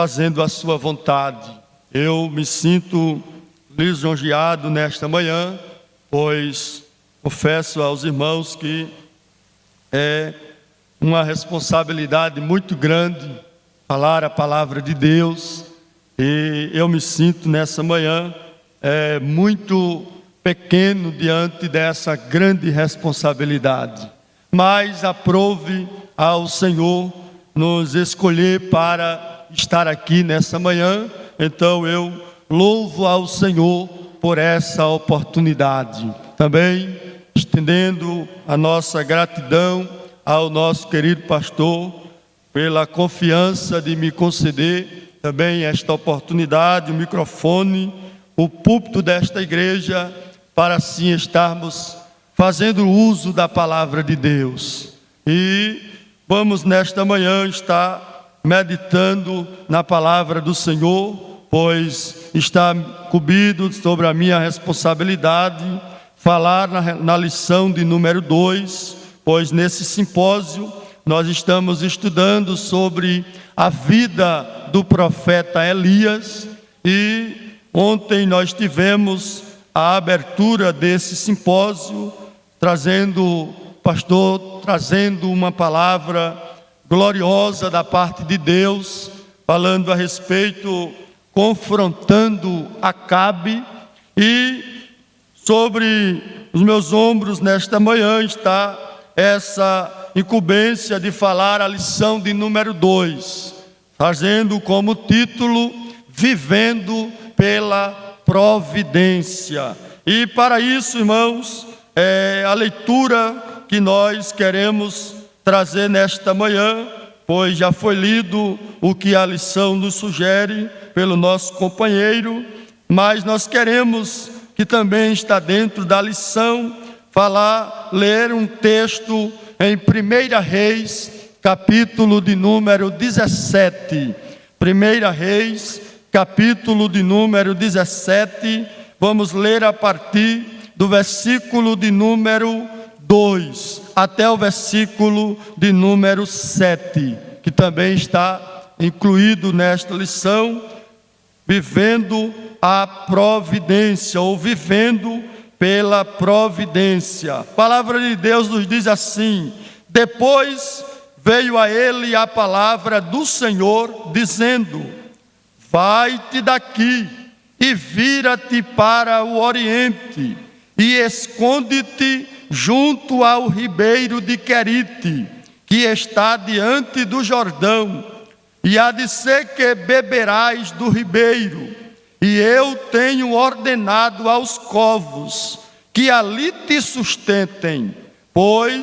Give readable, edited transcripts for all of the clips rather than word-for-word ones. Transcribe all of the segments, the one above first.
fazendo a sua vontade. Eu me sinto lisonjeado nesta manhã, pois confesso aos irmãos que é uma responsabilidade muito grande falar a palavra de Deus, e eu me sinto nessa manhã muito pequeno diante dessa grande responsabilidade, mas aprove ao Senhor nos escolher para estar aqui nessa manhã. Então eu louvo ao Senhor por essa oportunidade. Também estendendo a nossa gratidão ao nosso querido pastor pela confiança de me conceder também esta oportunidade, o microfone, o púlpito desta igreja, para assim estarmos fazendo uso da palavra de Deus. E vamos nesta manhã estar meditando na palavra do Senhor, pois está incumbido sobre a minha responsabilidade falar na lição de número 2, pois nesse simpósio nós estamos estudando sobre a vida do profeta Elias, e ontem nós tivemos a abertura desse simpósio, o pastor trazendo uma palavra gloriosa da parte de Deus, falando a respeito, confrontando Acabe, e sobre os meus ombros nesta manhã está essa incumbência de falar a lição de número 2, fazendo como título Vivendo pela Providência. E para isso, irmãos, a leitura que nós queremos trazer nesta manhã, pois já foi lido o que a lição nos sugere pelo nosso companheiro, mas nós queremos, que também está dentro da lição, ler um texto em 1 Reis, capítulo de número 17. 1 Reis, capítulo de número 17, vamos ler a partir do versículo de número 2 até o versículo de número 7, que também está incluído nesta lição, vivendo a providência, ou vivendo pela providência. A palavra de Deus nos diz assim: depois veio a ele a palavra do Senhor, dizendo: vai-te daqui e vira-te para o oriente, e esconde-te junto ao ribeiro de Querite, que está diante do Jordão, e há de ser que beberás do ribeiro, e eu tenho ordenado aos corvos que ali te sustentem. Foi,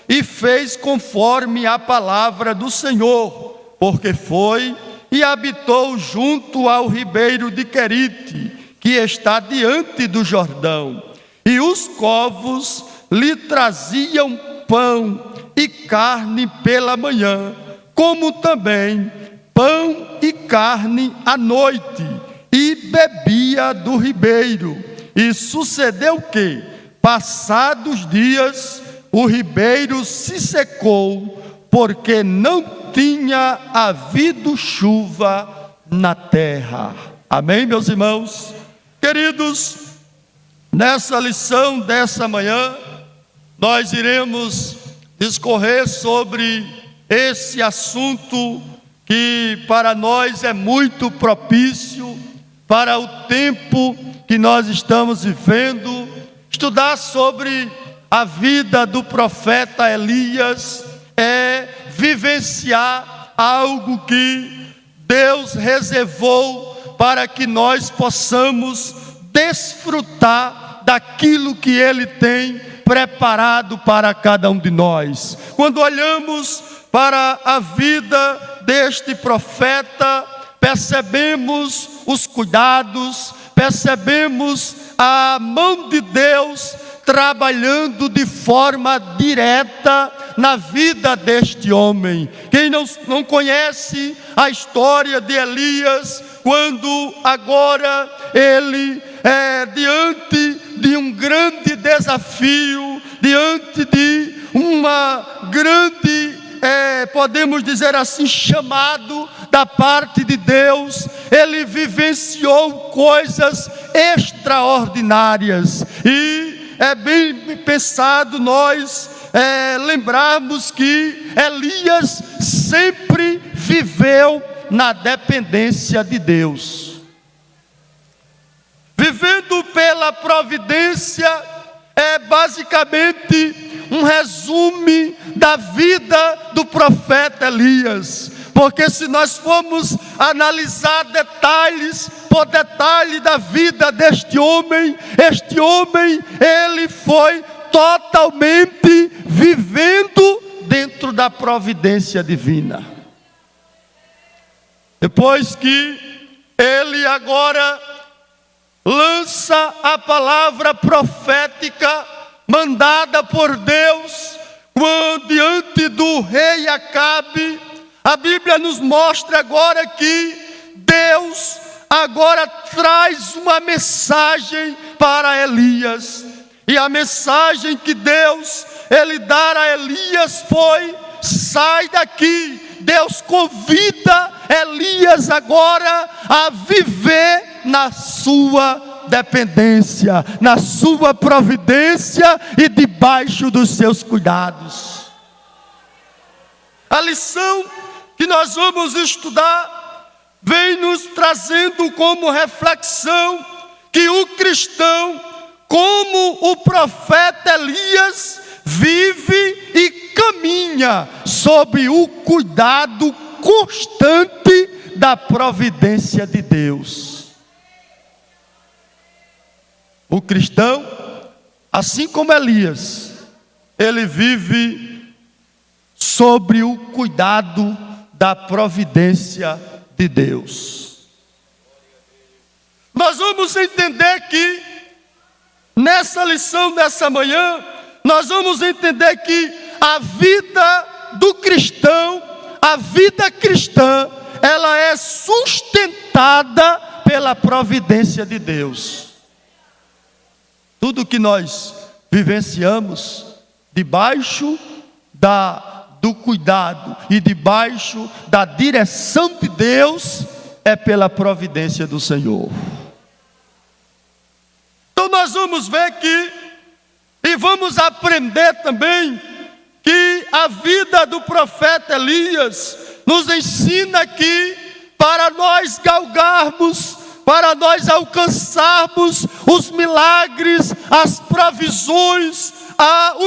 e fez conforme a palavra do Senhor, porque foi e habitou junto ao ribeiro de Querite, que está diante do Jordão. E os corvos lhe traziam pão e carne pela manhã, como também pão e carne à noite, e bebia do ribeiro. E sucedeu que, passados dias, o ribeiro se secou, porque não tinha havido chuva na terra. Amém, meus irmãos? Queridos, nessa lição dessa manhã, nós iremos discorrer sobre esse assunto que para nós é muito propício para o tempo que nós estamos vivendo. Estudar sobre a vida do profeta Elias é vivenciar algo que Deus reservou para que nós possamos desfrutar daquilo que Ele tem preparado para cada um de nós. Quando olhamos para a vida deste profeta, percebemos os cuidados, percebemos a mão de Deus trabalhando de forma direta na vida deste homem. Quem não conhece a história de Elias, quando agora ele diante de um grande desafio, diante de uma grande podemos dizer assim, chamado da parte de Deus. Ele vivenciou coisas extraordinárias, e é bem pensado nós lembrarmos que Elias sempre viveu na dependência de Deus. Vivendo pela providência é basicamente um resumo da vida do profeta Elias. Porque se nós formos analisar detalhes por detalhe da vida deste homem, ele foi totalmente vivendo dentro da providência divina. Depois que ele agora lança a palavra profética mandada por Deus, diante do rei Acabe, a Bíblia nos mostra agora que Deus agora traz uma mensagem para Elias. E a mensagem que Deus ele dá a Elias foi: sai daqui. Deus convida Elias agora a viver na sua dependência, na sua providência e debaixo dos seus cuidados. A lição que nós vamos estudar vem nos trazendo como reflexão que o cristão, como o profeta Elias, vive e caminha sob o cuidado constante da providência de Deus. O cristão, assim como Elias, ele vive sobre o cuidado da providência de Deus. Nós vamos entender que nessa lição dessa manhã, nós vamos entender que a vida do cristão, a vida cristã, ela é sustentada pela providência de Deus. Tudo que nós vivenciamos debaixo do cuidado e debaixo da direção de Deus é pela providência do Senhor. Então nós vamos ver que, e vamos aprender também, que a vida do profeta Elias nos ensina que para nós galgarmos, para nós alcançarmos os milagres, as provisões,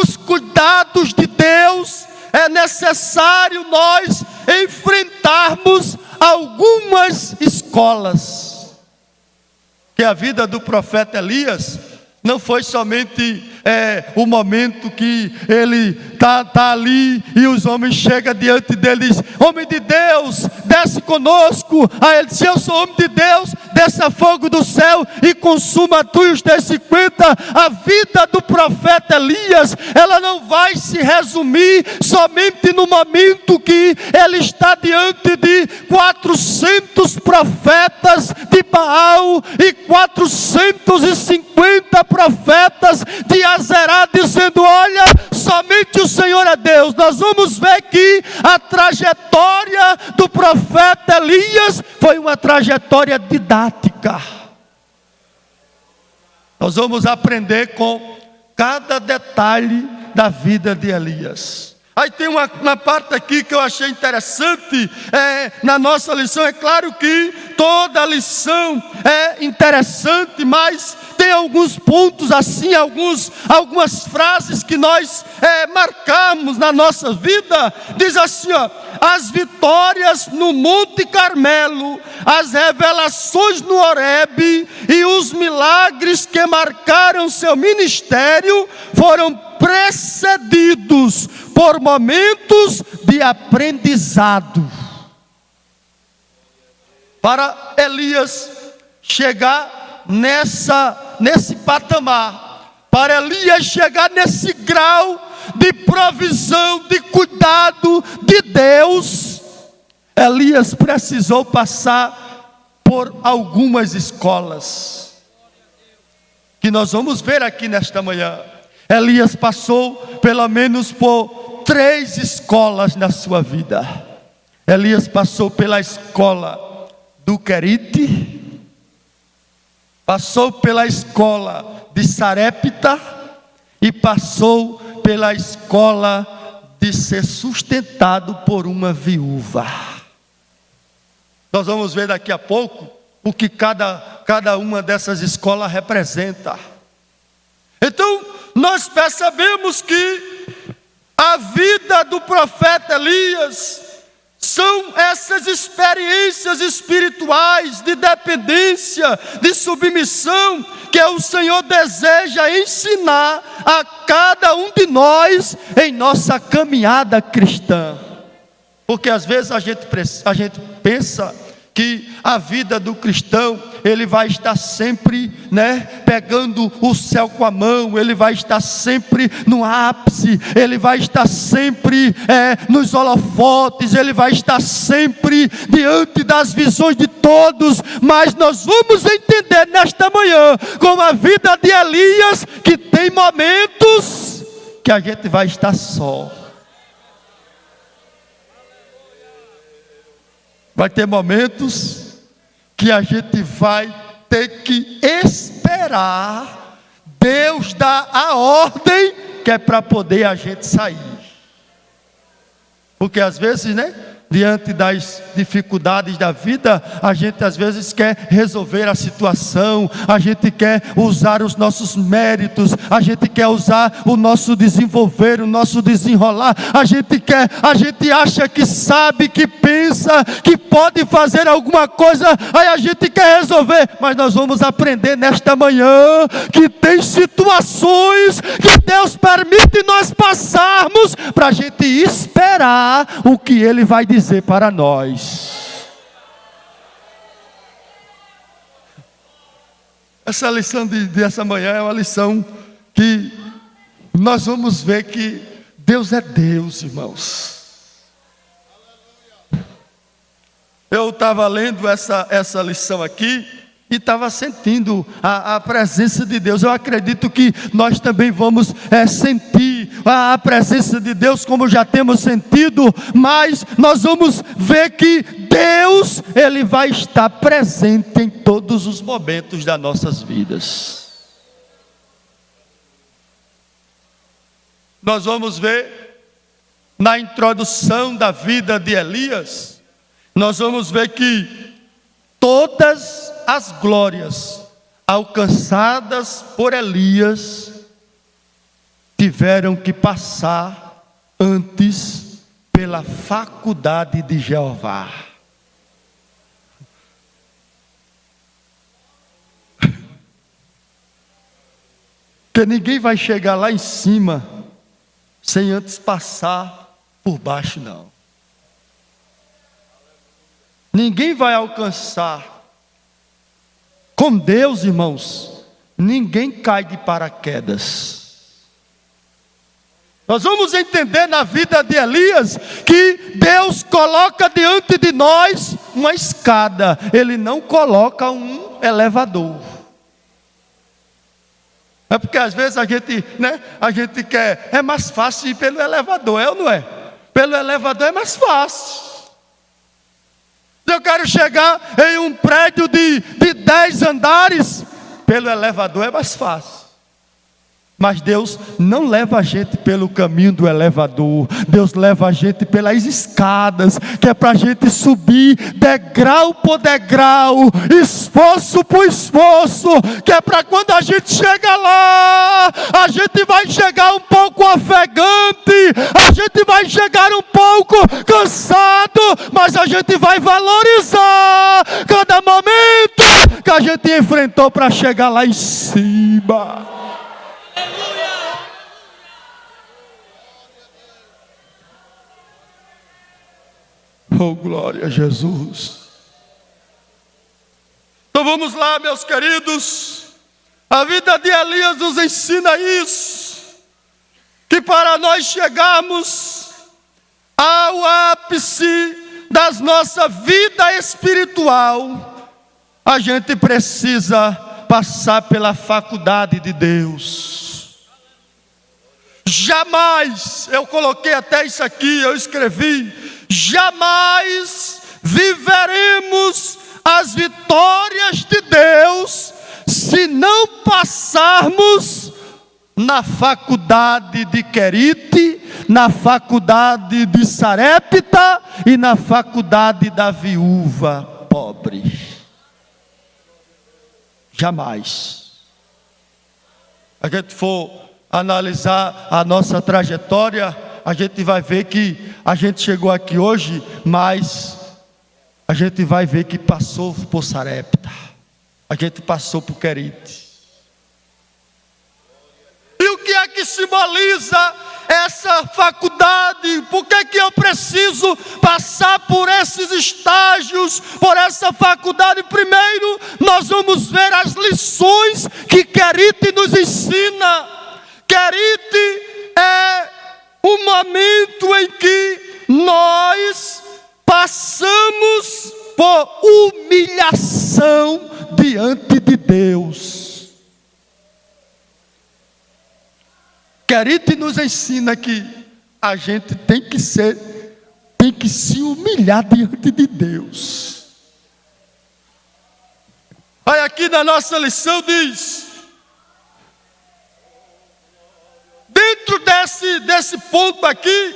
os cuidados de Deus, é necessário nós enfrentarmos algumas escolas. Que a vida do profeta Elias não foi somente o momento que ele está ali e os homens chegam diante dele e dizem: homem de Deus, desce conosco. Aí ele disse: eu sou homem de Deus, desça fogo do céu e consuma tu e os teus 50. A vida do profeta Elias, ela não vai se resumir somente no momento que ele está diante de 400 profetas de Baal e 450 profetas de Azerá, dizendo: olha, somente o Senhor é Deus. Nós vamos ver que a trajetória do profeta Elias foi uma trajetória didática. Nós vamos aprender com cada detalhe da vida de Elias. Aí tem uma parte aqui que eu achei interessante, na nossa lição. É claro que toda a lição é interessante, mas tem alguns pontos assim, algumas frases que nós marcamos na nossa vida. Diz assim, ó: as vitórias no Monte Carmelo, as revelações no Horebe e os milagres que marcaram seu ministério foram precedidos por momentos de aprendizado. Para Elias chegar nesse patamar, para Elias chegar nesse grau de provisão, de cuidado de Deus, Elias precisou passar por algumas escolas, que nós vamos ver aqui nesta manhã. Elias passou pelo menos por 3 escolas na sua vida. Elias passou pela escola do Querite, passou pela escola de Sarepta e passou pela escola de ser sustentado por uma viúva. Nós vamos ver daqui a pouco o que cada uma dessas escolas representa. Então, nós percebemos que a vida do profeta Elias são essas experiências espirituais de dependência, de submissão, que o Senhor deseja ensinar a cada um de nós em nossa caminhada cristã. Porque às vezes a gente pensa que a vida do cristão, ele vai estar sempre, pegando o céu com a mão, ele vai estar sempre no ápice, ele vai estar sempre nos holofotes, ele vai estar sempre diante das visões de todos. Mas nós vamos entender nesta manhã, com a vida de Elias, que tem momentos que a gente vai estar só. Vai ter momentos que a gente vai ter que esperar Deus dar a ordem que é para poder a gente sair. Porque às vezes, diante das dificuldades da vida, a gente às vezes quer resolver a situação, a gente quer usar os nossos méritos, a gente quer usar o nosso desenvolver, o nosso desenrolar, a gente acha que sabe, que pensa, que pode fazer alguma coisa, aí a gente quer resolver. Mas nós vamos aprender nesta manhã que tem situações que Deus permite nós passarmos para a gente esperar o que Ele vai dizer para nós. Essa lição dessa manhã é uma lição que nós vamos ver que Deus é Deus, irmãos. Eu estava lendo essa lição aqui e estava sentindo a presença de Deus. Eu acredito que nós também vamos sentir a presença de Deus como já temos sentido, mas nós vamos ver que Deus, Ele vai estar presente em todos os momentos das nossas vidas. Nós vamos ver na introdução da vida de Elias, nós vamos ver que todas as glórias alcançadas por Elias tiveram que passar antes pela faculdade de Jeová. Porque ninguém vai chegar lá em cima sem antes passar por baixo, não. Ninguém vai alcançar. Com Deus, irmãos, ninguém cai de paraquedas. Nós vamos entender na vida de Elias que Deus coloca diante de nós uma escada. Ele não coloca um elevador. É porque às vezes a gente quer, é mais fácil ir pelo elevador, é ou não é? Pelo elevador é mais fácil. Se eu quero chegar em um prédio de 10 andares, pelo elevador é mais fácil. Mas Deus não leva a gente pelo caminho do elevador. Deus leva a gente pelas escadas, que é para a gente subir degrau por degrau, esforço por esforço, que é para quando a gente chega lá, a gente vai chegar um pouco ofegante, a gente vai chegar um pouco cansado, mas a gente vai valorizar cada momento que a gente enfrentou para chegar lá em cima. Oh, glória a Jesus. Então vamos lá, meus queridos. A vida de Elias nos ensina isso, que para nós chegarmos ao ápice da nossa vida espiritual, a gente precisa passar pela faculdade de Deus. jamais, eu coloquei até isso aqui, eu escrevi, jamais viveremos as vitórias de Deus se não passarmos na faculdade de Querite, na faculdade de Sarepta e na faculdade da viúva pobre. Jamais. A gente for analisar a nossa trajetória, a gente vai ver que a gente chegou aqui hoje, mas a gente vai ver que passou por Sarepta, a gente passou por Querite. E o que é que simboliza essa faculdade? Por que que eu preciso passar por esses estágios, por essa faculdade? Primeiro, nós vamos ver as lições que Querite nos ensina. Querite é o momento em que nós passamos por humilhação diante de Deus. Querite nos ensina que a gente tem que se humilhar diante de Deus. Aí aqui na nossa lição diz, dentro desse ponto aqui,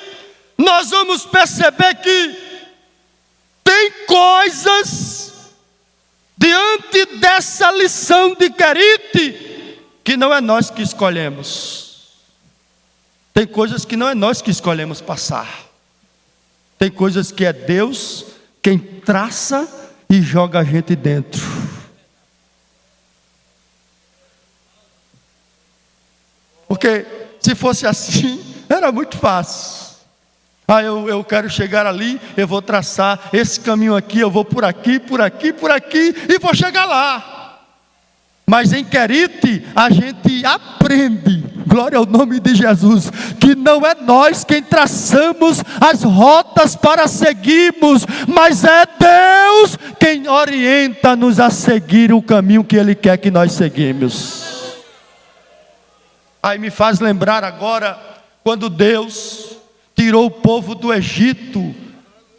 nós vamos perceber que tem coisas diante dessa lição de Querite que não é nós que escolhemos. Tem coisas que não é nós que escolhemos passar. Tem coisas que é Deus quem traça e joga a gente dentro. Porque se fosse assim, era muito fácil. Eu quero chegar ali, eu vou traçar esse caminho aqui, eu vou por aqui, por aqui, por aqui, e vou chegar lá. Mas em Querite, a gente aprende, glória ao nome de Jesus, que não é nós quem traçamos as rotas para seguirmos, mas é Deus quem orienta-nos a seguir o caminho que Ele quer que nós seguimos. Aí me faz lembrar agora, quando Deus tirou o povo do Egito,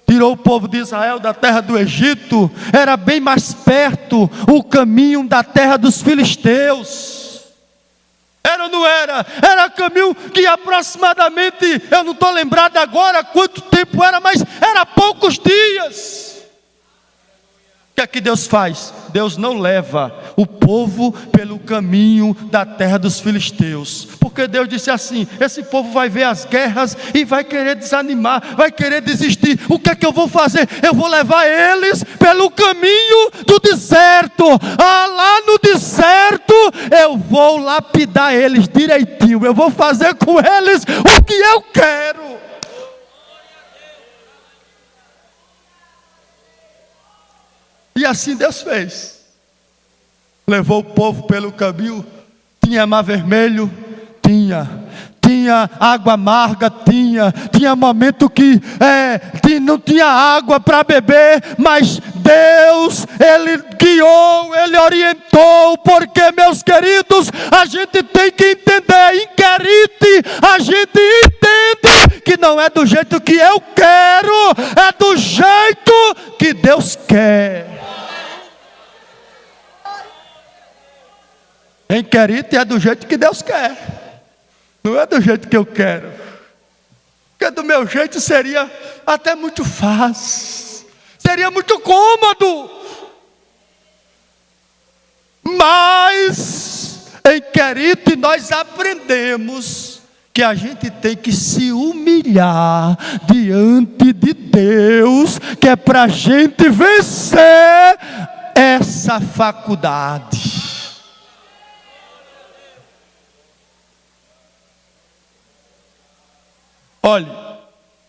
tirou o povo de Israel da terra do Egito, era bem mais perto o caminho da terra dos filisteus. Era ou não era? Era caminho que aproximadamente, eu não estou lembrado agora quanto tempo era, mas era poucos dias. O que é que Deus faz? Deus não leva o povo pelo caminho da terra dos filisteus, porque Deus disse assim: esse povo vai ver as guerras e vai querer desanimar, vai querer desistir. O que é que eu vou fazer? Eu vou levar eles pelo caminho do deserto. Lá no deserto eu vou lapidar eles direitinho, eu vou fazer com eles o que eu quero. E assim Deus fez. Levou o povo pelo caminho. Tinha mar vermelho? Tinha água amarga? Tinha momento que não tinha água para beber, mas Deus, Ele guiou, Ele orientou, porque, meus queridos, a gente tem que entender, em Querite, a gente entende que não é do jeito que eu quero, é do jeito que Deus quer. Em Querite é do jeito que Deus quer, não é do jeito que eu quero, porque do meu jeito seria até muito fácil, seria muito cômodo, mas em Querite nós aprendemos que a gente tem que se humilhar diante de Deus, que é para a gente vencer essa faculdade. Olhe,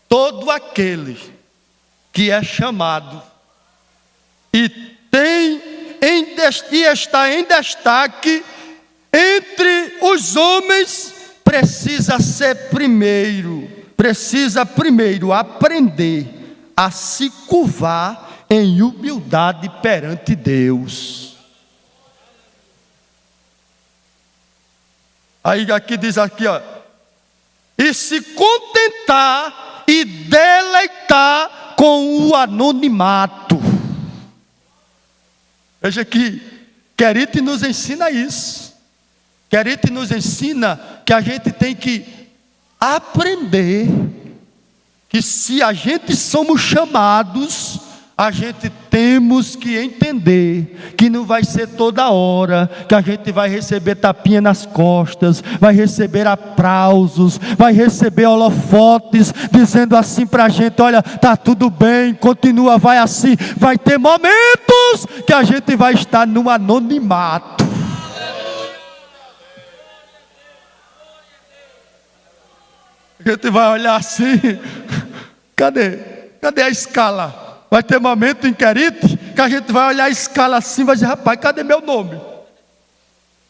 todo aquele que é chamado e está em destaque entre os homens, precisa primeiro aprender a se curvar em humildade perante Deus. Aí aqui diz aqui, ó, e se contentar e deleitar com o anonimato. Veja que Querite nos ensina isso. Querite nos ensina que a gente tem que aprender que se a gente somos chamados, a gente temos que entender que não vai ser toda hora que a gente vai receber tapinha nas costas, vai receber aplausos, vai receber holofotes, dizendo assim para a gente: olha, tá tudo bem, continua, vai assim. Vai ter momentos que a gente vai estar no anonimato. A gente vai olhar assim, cadê a escala? Vai ter momento em Querite que a gente vai olhar a escala assim e vai dizer: rapaz, cadê meu nome?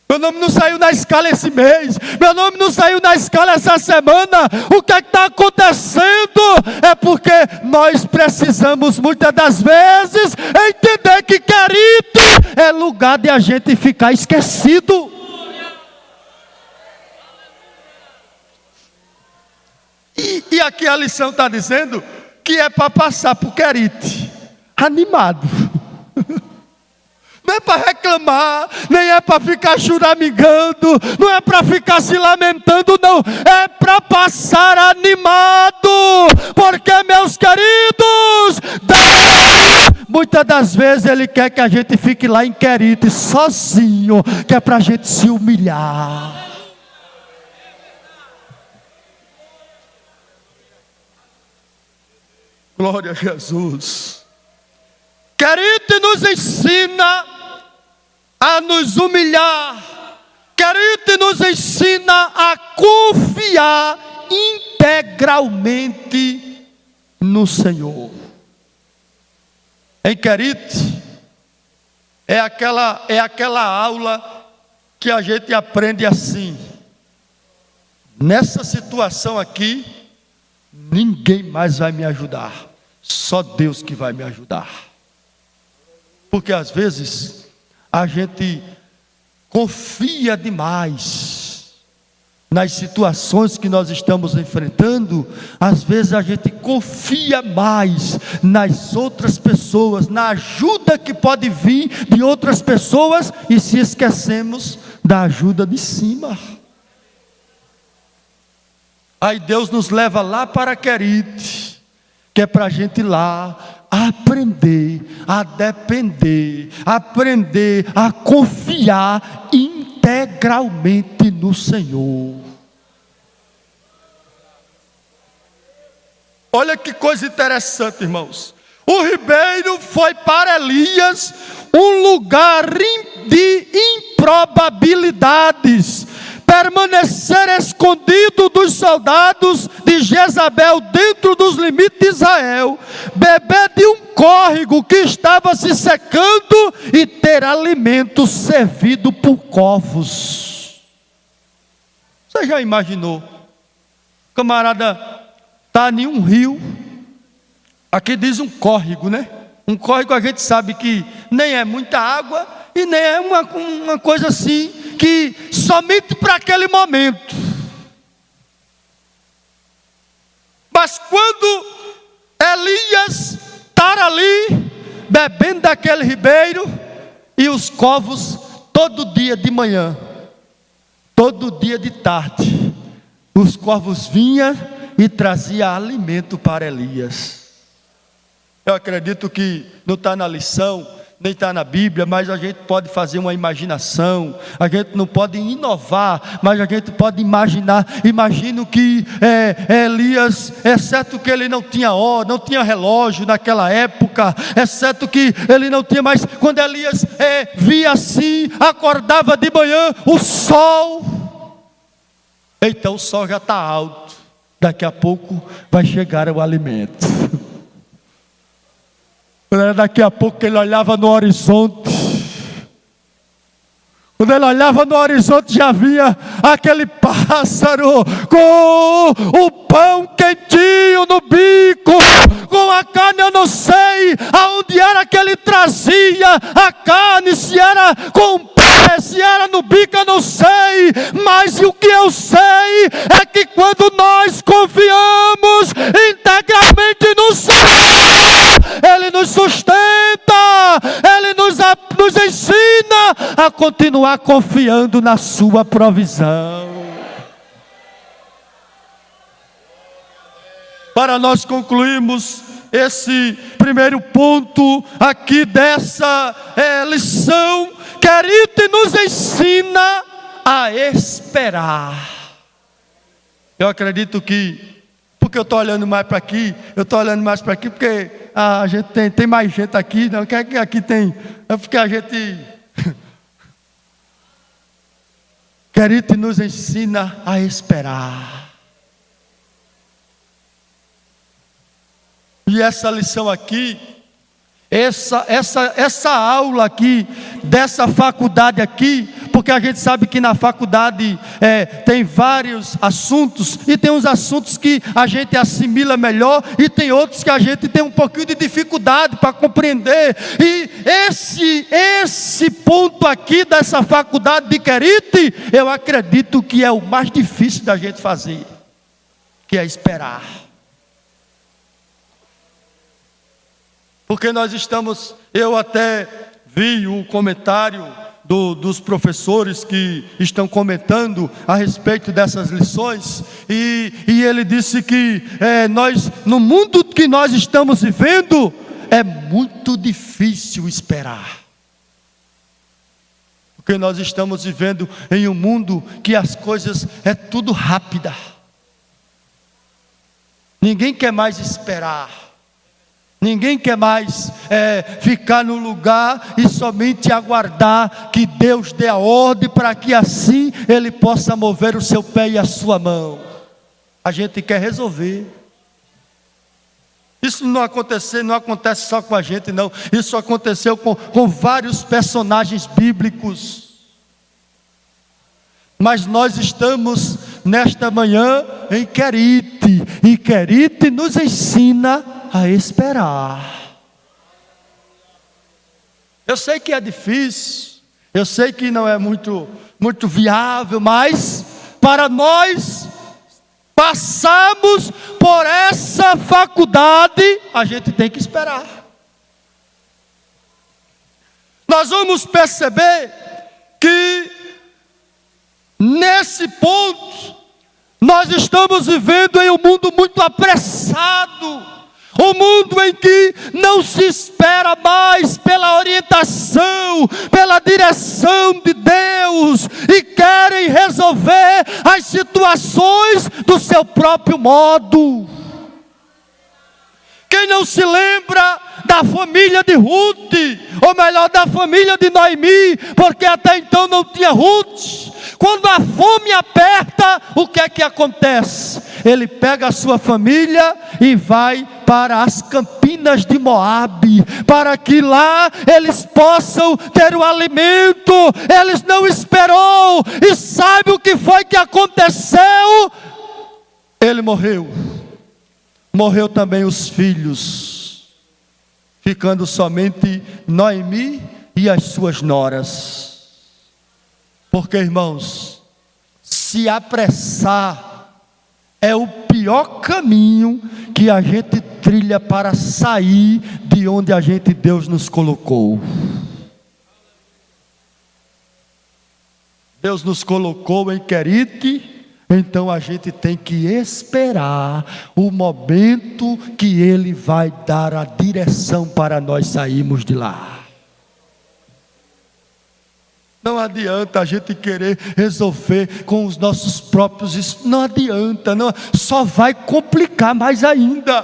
Meu nome não saiu na escala esse mês, meu nome não saiu na escala essa semana. O que é que está acontecendo? É porque nós precisamos muitas das vezes entender que Querite é lugar de a gente ficar esquecido. E aqui a lição está dizendo que é para passar por Querite animado. Não é para reclamar, nem é para ficar choramingando, não é para ficar se lamentando, não. É para passar animado. Porque, meus queridos, Deus, muitas das vezes Ele quer que a gente fique lá em Querite sozinho, que é para a gente se humilhar. Glória a Jesus. Querite nos ensina a nos humilhar. Querite nos ensina a confiar integralmente no Senhor. Em Querite é aquela aula que a gente aprende assim: nessa situação aqui, ninguém mais vai me ajudar, só Deus que vai me ajudar. Porque às vezes a gente confia demais nas situações que nós estamos enfrentando. Às vezes a gente confia mais nas outras pessoas, na ajuda que pode vir de outras pessoas, e se esquecemos da ajuda de cima. Aí Deus nos leva lá para Querite, que é para a gente ir lá aprender a depender, aprender a confiar integralmente no Senhor. Olha que coisa interessante, irmãos. O ribeiro foi para Elias um lugar de improbabilidades. Permanecer escondido dos soldados de Jezabel dentro dos limites de Israel, beber de um córrego que estava se secando e ter alimento servido por corvos. Você já imaginou? Camarada, está em um rio, aqui diz um córrego, né? Um córrego a gente sabe que nem é muita água e nem é uma coisa assim, que somente para aquele momento. Mas quando Elias está ali, bebendo daquele ribeiro, e os corvos, todo dia de manhã, todo dia de tarde, os corvos vinham e traziam alimento para Elias. Eu acredito que não está na lição, nem está na Bíblia, mas a gente pode fazer uma imaginação. A gente não pode inovar, mas a gente pode imaginar. Imagino que Elias, exceto que ele não tinha hora, não tinha relógio naquela época, exceto que ele não tinha mais. Quando Elias via assim, acordava de manhã, o sol, então o sol já está alto, daqui a pouco vai chegar o alimento. Daqui a pouco ele olhava no horizonte. Quando ele olhava no horizonte, já via aquele pássaro com o pão quentinho no bico, com a carne. Eu não sei aonde era que ele trazia a carne, se era com o pé, se era no bico, eu não sei. Mas o que eu sei é que quando nós nos ensina a continuar confiando na sua provisão. Para nós concluirmos esse primeiro ponto aqui dessa lição, querido, nos ensina a esperar. Eu acredito que, porque eu estou olhando mais para aqui, porque a gente tem mais gente aqui, não quer que aqui tem, é porque a gente, querido, nos ensina a esperar. E essa lição aqui, essa aula aqui, dessa faculdade aqui, porque a gente sabe que na faculdade tem vários assuntos, e tem uns assuntos que a gente assimila melhor, e tem outros que a gente tem um pouquinho de dificuldade para compreender. E esse ponto aqui dessa faculdade de Querite, eu acredito que é o mais difícil da gente fazer, que é esperar. Porque nós estamos, eu até vi um comentário dos professores que estão comentando a respeito dessas lições, e ele disse que nós, no mundo que nós estamos vivendo, é muito difícil esperar. Porque nós estamos vivendo em um mundo que as coisas é tudo rápida. Ninguém quer mais esperar. Ninguém quer mais ficar no lugar e somente aguardar que Deus dê a ordem para que assim Ele possa mover o seu pé e a sua mão. A gente quer resolver. Isso não acontece só com a gente, não. Isso aconteceu com vários personagens bíblicos. Mas nós estamos nesta manhã em Querite, e Querite nos ensina a esperar. Eu sei que é difícil, eu sei que não é muito viável, mas para nós passarmos por essa faculdade, a gente tem que esperar. Nós vamos perceber que nesse ponto nós estamos vivendo em um mundo muito apressado. Um mundo em que não se espera mais pela orientação, pela direção de Deus, e querem resolver as situações do seu próprio modo. Quem não se lembra da família de Ruth, ou melhor, da família de Noemi, porque até então não tinha Ruth. Quando a fome aperta, o que é que acontece? Ele pega a sua família e vai para as campinas de Moabe, para que lá eles possam ter o alimento. Eles não esperou, e sabe o que foi que aconteceu? Ele morreu. Morreu também os filhos, ficando somente Noemi e as suas noras. Porque, irmãos, se apressar é o pior caminho que a gente trilha para sair de onde Deus nos colocou. Deus nos colocou em Querite, então a gente tem que esperar o momento que Ele vai dar a direção para nós sairmos de lá. Não adianta a gente querer resolver com os nossos próprios, não adianta, não, só vai complicar mais ainda.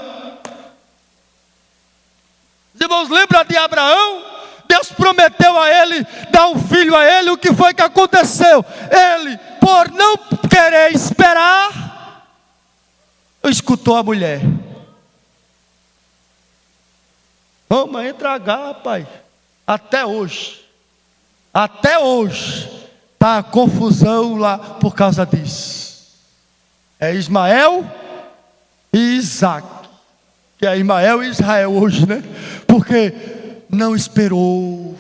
Os irmãos, lembra de Abraão? Deus prometeu a ele dar um filho a ele. O que foi que aconteceu? Ele, por não querer esperar, escutou a mulher. Vamos entregar, rapaz. Até hoje está a confusão lá por causa disso. É Ismael e Isaac, que é Ismael e Israel hoje, né? Porque não esperou,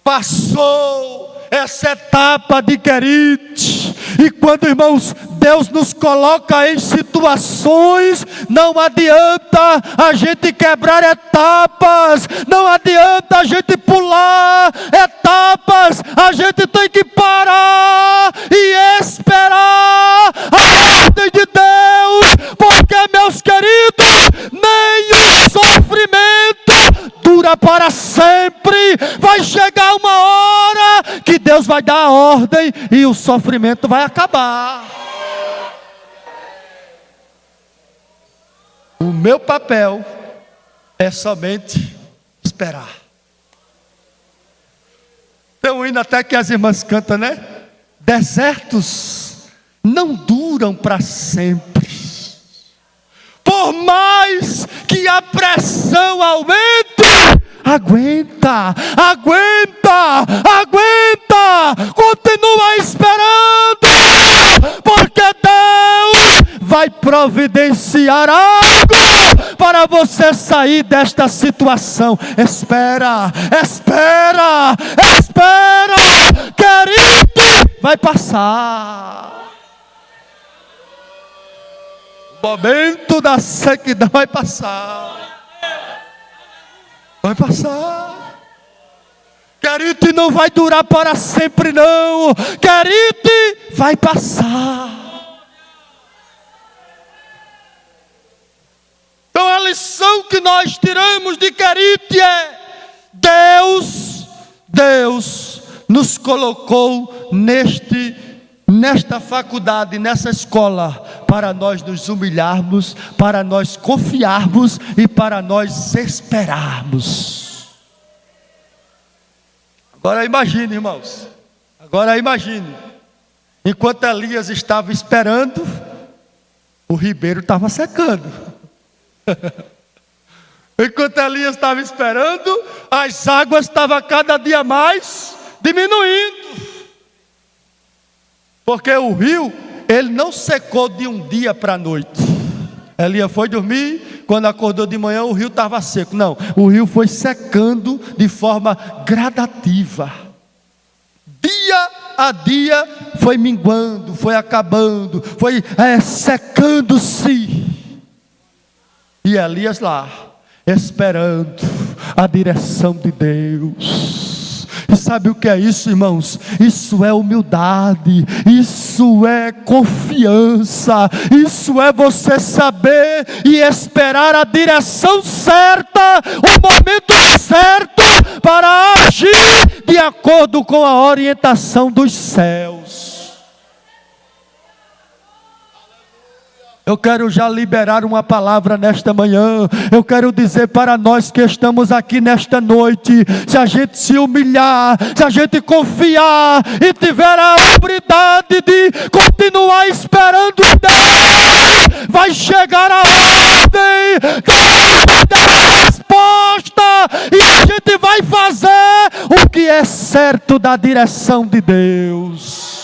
passou essa etapa de Querite. E quando, irmãos, Deus nos coloca em situações, não adianta a gente quebrar etapas, não adianta a gente pular etapas, a gente tem que parar e esperar a ordem de Deus, porque, meus queridos, nenhum sofrimento dura para sempre. Vai chegar uma hora que Deus vai dar a ordem e o sofrimento vai acabar. O meu papel é somente esperar. Tem um hino até que as irmãs cantam, né? Desertos não duram para sempre. Por mais que a pressão aumente, aguenta, continua esperando, porque Deus vai providenciar algo para você sair desta situação. Espera, querido, vai passar. O momento da sequidão vai passar. Vai passar. Querido, não vai durar para sempre não. Querido, vai passar. Então a lição que nós tiramos de Querite é: Deus nos colocou nesta faculdade, nessa escola, para nós nos humilharmos, para nós confiarmos e para nós esperarmos. Agora imagine, irmãos, enquanto Elias estava esperando, o ribeiro estava secando. Enquanto Elias estava esperando, as águas estavam cada dia mais diminuindo. Porque o rio, ele não secou de um dia para a noite. Elias foi dormir, quando acordou de manhã o rio estava seco. Não, o rio foi secando de forma gradativa. Dia a dia foi minguando, foi acabando, foi secando-se. E Elias lá, esperando a direção de Deus. E sabe o que é isso, irmãos? Isso é humildade, isso é confiança, isso é você saber e esperar a direção certa, o momento certo para agir de acordo com a orientação dos céus. Eu quero já liberar uma palavra nesta manhã. Eu quero dizer para nós que estamos aqui nesta noite: se a gente se humilhar, se a gente confiar e tiver a humildade de continuar esperando Deus, vai chegar a ordem, Deus vai dar a resposta e a gente vai fazer o que é certo da direção de Deus.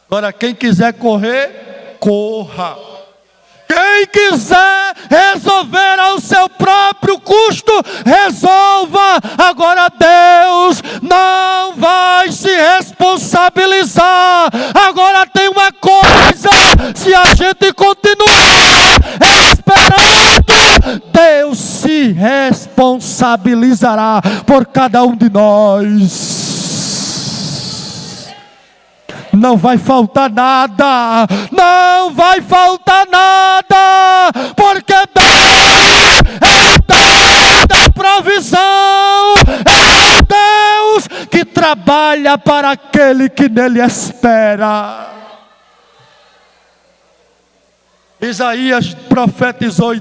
Agora, quem quiser correr, corra. Quem quiser resolver ao seu próprio custo, resolva. Agora Deus não vai se responsabilizar. Agora tem uma coisa: se a gente continuar esperando, Deus se responsabilizará por cada um de nós. Não vai faltar nada, porque Deus é o Deus da provisão, é o Deus que trabalha para aquele que nele espera. Isaías profetizou e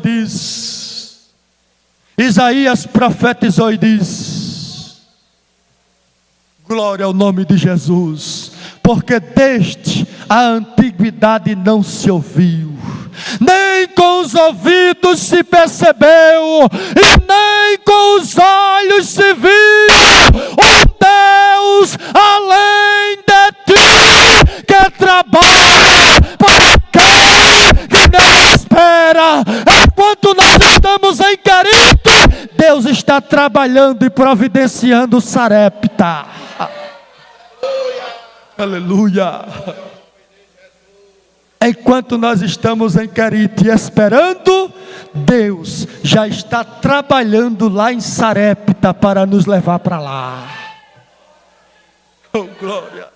diz: glória ao nome de Jesus. Porque desde a antiguidade não se ouviu, nem com os ouvidos se percebeu, e nem com os olhos se viu, um Deus além de ti, que trabalha para aquele que não espera. Enquanto nós estamos em Querite, Deus está trabalhando e providenciando Sarepta. Aleluia. enquanto nós estamos em Querite esperando, Deus já está trabalhando lá em Sarepta para nos levar para lá. Oh glória!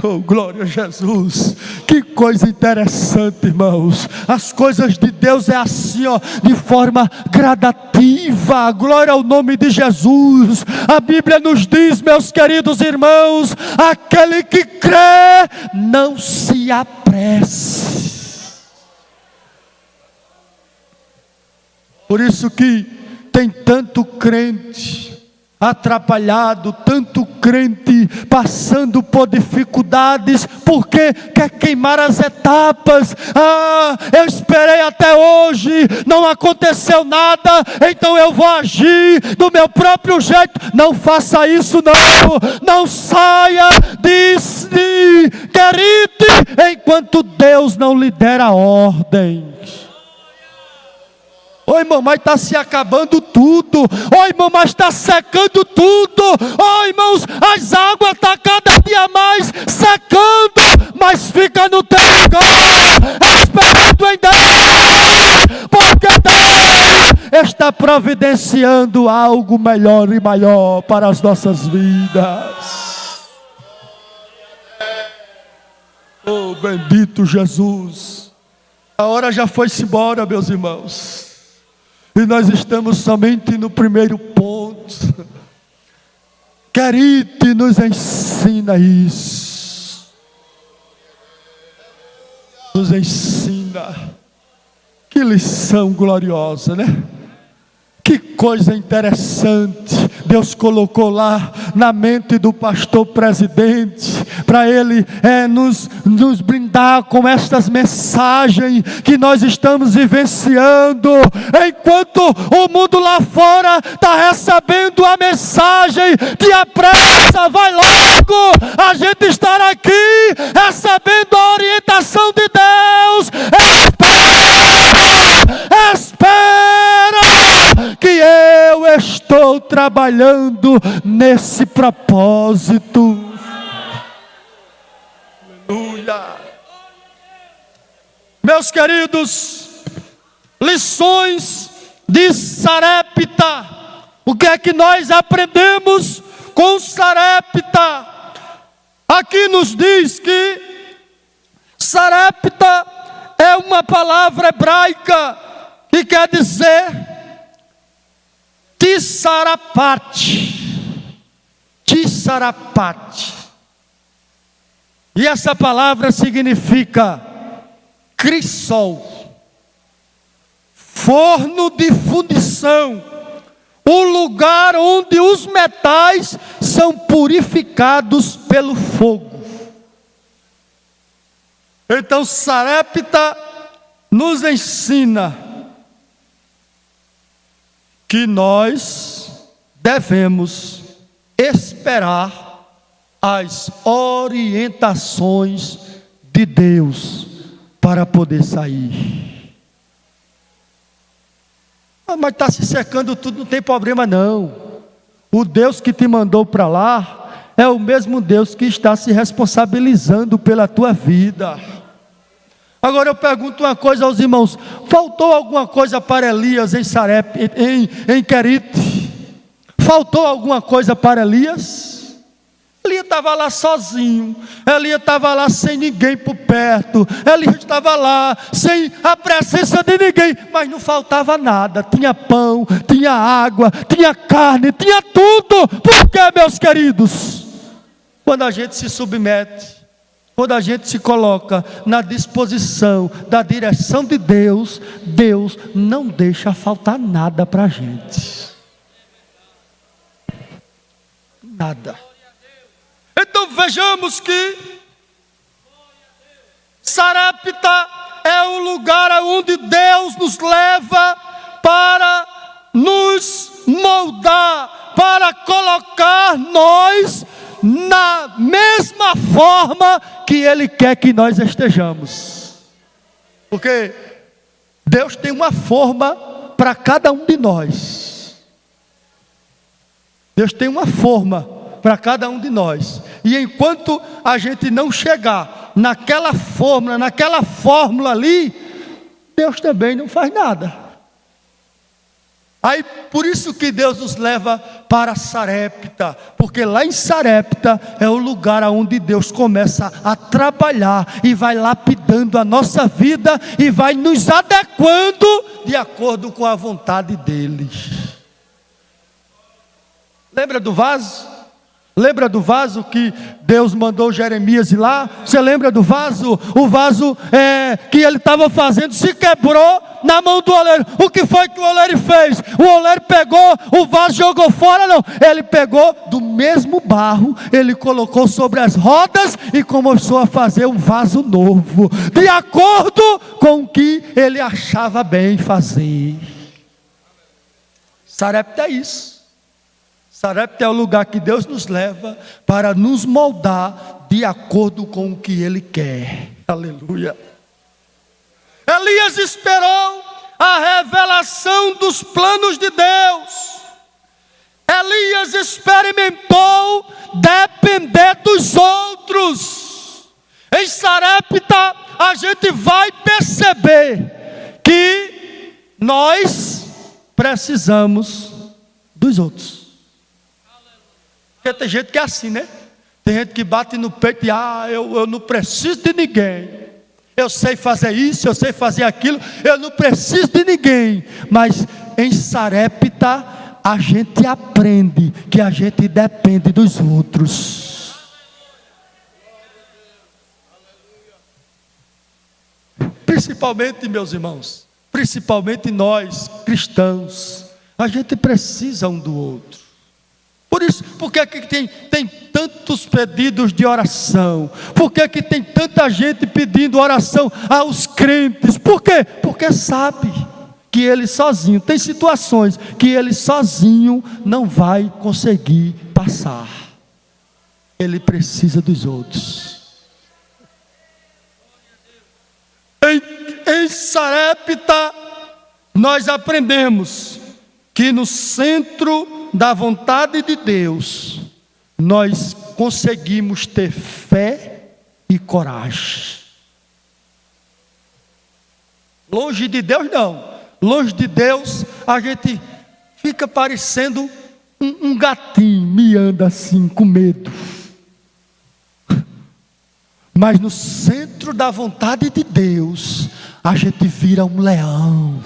Oh glória a Jesus! Que coisa interessante, irmãos. As coisas de Deus é assim, ó, de forma gradativa. Glória ao nome de Jesus. A Bíblia nos diz, meus queridos irmãos, aquele que crê não se apresse. Por isso que tem tanto crente atrapalhado, tanto crente passando por dificuldades, porque quer queimar as etapas. Eu esperei até hoje, não aconteceu nada, então eu vou agir do meu próprio jeito. Não faça isso, não saia de Querite enquanto Deus não lhe der a ordem. Oi, irmão, mas está se acabando tudo. Oi, irmão, mas está secando tudo. Oi, irmãos, as águas estão cada dia mais secando, mas fica no teu lugar, esperando em Deus, porque Deus está providenciando algo melhor e maior para as nossas vidas. Oh, bendito Jesus. A hora já foi-se embora, meus irmãos. E nós estamos somente no primeiro ponto. Querite nos ensina isso. Nos ensina. Que lição gloriosa, né? Que coisa interessante. Deus colocou lá na mente do pastor presidente, para ele nos brindar com estas mensagens que nós estamos vivenciando, enquanto o mundo lá fora está recebendo a mensagem: te apressa, vai logo. A gente está aqui recebendo a orientação de Deus. Espera, que eu estou trabalhando nesse propósito. Aleluia. Meus queridos, lições de Sarepta. O que é que nós aprendemos com Sarepta? Aqui nos diz que Sarepta é uma palavra hebraica que quer dizer Tisarapate. Tisarapate. E essa palavra significa crisol, forno de fundição, o lugar onde os metais são purificados pelo fogo. Então Sarepta nos ensina que nós devemos esperar as orientações de Deus para poder sair. Mas está se secando tudo, não tem problema não. O Deus que te mandou para lá é o mesmo Deus que está se responsabilizando pela tua vida. Agora eu pergunto uma coisa aos irmãos: faltou alguma coisa para Elias em Querite? Faltou alguma coisa para Elias? Elias estava lá sozinho, Elias estava lá sem ninguém por perto, Elias estava lá sem a presença de ninguém, mas não faltava nada. Tinha pão, tinha água, tinha carne, tinha tudo. Por quê, meus queridos? Quando a gente se submete, quando a gente se coloca na disposição da direção de Deus, Deus não deixa faltar nada para a gente. Nada. Então vejamos que Sarepta é o lugar onde Deus nos leva para nos moldar, para colocar nós na mesma forma que Ele quer que nós estejamos. Porque Deus tem uma forma para cada um de nós. Deus tem uma forma para cada um de nós. E enquanto a gente não chegar naquela fórmula ali, Deus também não faz nada. Aí por isso que Deus nos leva para Sarepta, porque lá em Sarepta é o lugar onde Deus começa a trabalhar e vai lapidando a nossa vida e vai nos adequando de acordo com a vontade dele. Lembra do vaso? Lembra do vaso que Deus mandou Jeremias ir lá? Você lembra do vaso? O vaso que ele estava fazendo se quebrou na mão do oleiro. O que foi que o oleiro fez? O oleiro pegou o vaso, jogou fora? Não, ele pegou do mesmo barro, ele colocou sobre as rodas e começou a fazer um vaso novo, de acordo com o que ele achava bem fazer. Sarepta é isso. Sarepta é o lugar que Deus nos leva para nos moldar de acordo com o que Ele quer. Aleluia. Elias esperou a revelação dos planos de Deus. Elias experimentou depender dos outros. Em Sarepta a gente vai perceber que nós precisamos dos outros. Porque tem gente que é assim, né? Tem gente que bate no peito e eu não preciso de ninguém. Eu sei fazer isso, eu sei fazer aquilo, eu não preciso de ninguém. Mas em Sarepta a gente aprende que a gente depende dos outros. Principalmente, meus irmãos, principalmente nós cristãos, a gente precisa um do outro. Por isso, por que tem tantos pedidos de oração? Por que tem tanta gente pedindo oração aos crentes? Por quê? Porque sabe que ele sozinho, tem situações que ele sozinho não vai conseguir passar. Ele precisa dos outros. Em Sarepta, nós aprendemos que no centro da vontade de Deus, nós conseguimos ter fé e coragem. Longe de Deus não. Longe de Deus a gente fica parecendo um gatinho, miando assim, com medo. Mas no centro da vontade de Deus, a gente vira um leão.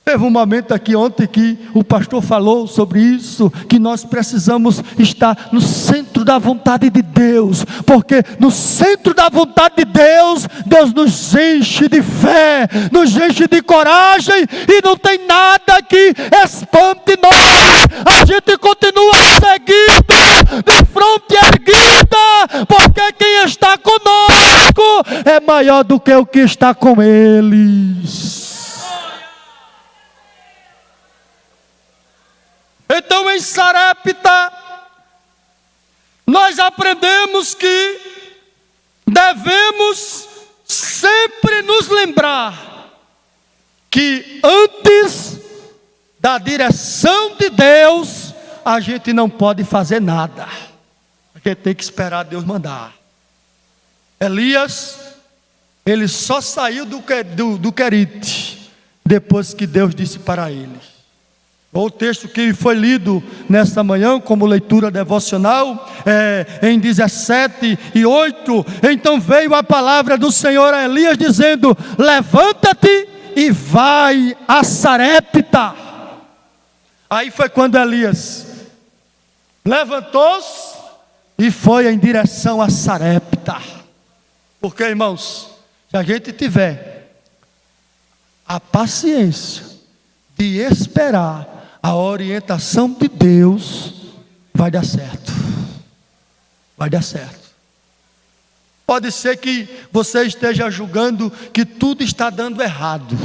Teve um momento aqui ontem que o pastor falou sobre isso, que nós precisamos estar no centro da vontade de Deus, porque no centro da vontade de Deus, Deus nos enche de fé, nos enche de coragem, e não tem nada que espante nós. A gente continua seguindo de fronte erguida, porque quem está conosco é maior do que o que está com eles. Então em Sarepta, nós aprendemos que devemos sempre nos lembrar que antes da direção de Deus, a gente não pode fazer nada. A gente tem que esperar Deus mandar. Elias, ele só saiu do Querite depois que Deus disse para ele. O texto que foi lido nesta manhã como leitura devocional em 17:8. Então veio a palavra do Senhor a Elias dizendo: levanta-te e vai a Sarepta. Aí foi quando Elias levantou-se e foi em direção a Sarepta. Porque, irmãos, se a gente tiver a paciência de esperar a orientação de Deus, vai dar certo. Vai dar certo. Pode ser que você esteja julgando que tudo está dando errado,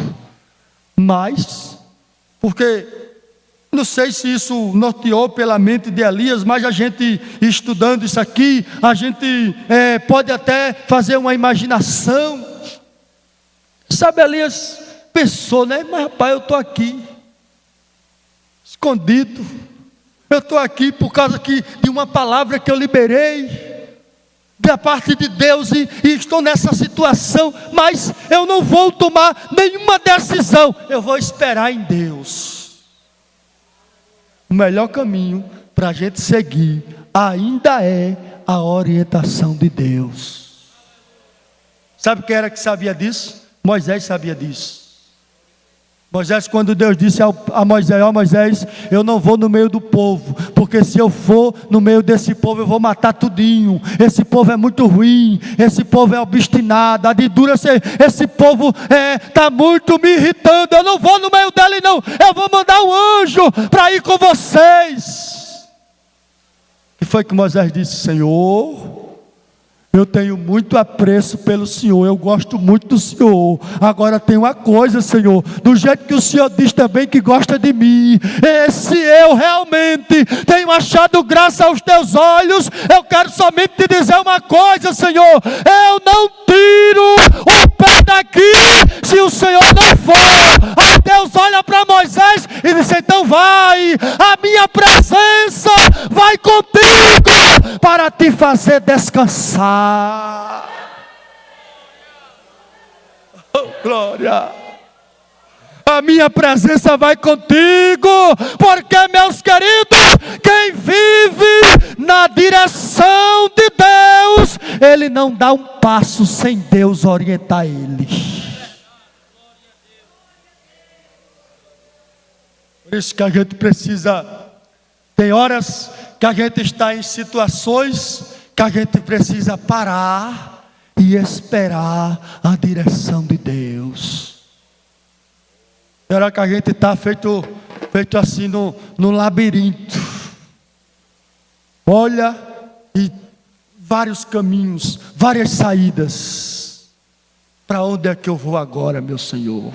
mas, porque, não sei se isso norteou pela mente de Elias, mas a gente estudando isso aqui, a gente pode até fazer uma imaginação. Sabe, Elias pensou, né? Mas rapaz, eu estou aqui escondido, Eu estou aqui por causa de uma palavra que eu liberei da parte de Deus e estou nessa situação, mas eu não vou tomar nenhuma decisão, eu vou esperar em Deus. O melhor caminho para a gente seguir ainda é a orientação de Deus. Sabe quem era que sabia disso? Moisés sabia disso. Moisés, quando Deus disse a Moisés: ó Moisés, eu não vou no meio do povo, porque se eu for no meio desse povo, eu vou matar tudinho. Esse povo é muito ruim, esse povo é obstinado, esse povo está muito me irritando. Eu não vou no meio dele não, eu vou mandar um anjo para ir com vocês. E foi que Moisés disse: Senhor, eu tenho muito apreço pelo Senhor, eu gosto muito do Senhor. Agora tem uma coisa, Senhor, do jeito que o Senhor diz também que gosta de mim, se eu realmente tenho achado graça aos teus olhos, eu quero somente te dizer uma coisa, Senhor: eu não tiro o pé daqui se o Senhor não for. Aí Deus olha para Moisés e disse: então vai, a minha presença vai contigo para te fazer descansar. Oh, glória! A minha presença vai contigo, porque, meus queridos, quem vive na direção de Deus, ele não dá um passo sem Deus orientar ele. Por isso que a gente precisa, tem horas que a gente está em situações que a gente precisa parar e esperar a direção de Deus. Será que a gente está feito assim no labirinto? Olha, e vários caminhos, várias saídas. Para onde é que eu vou agora, meu Senhor?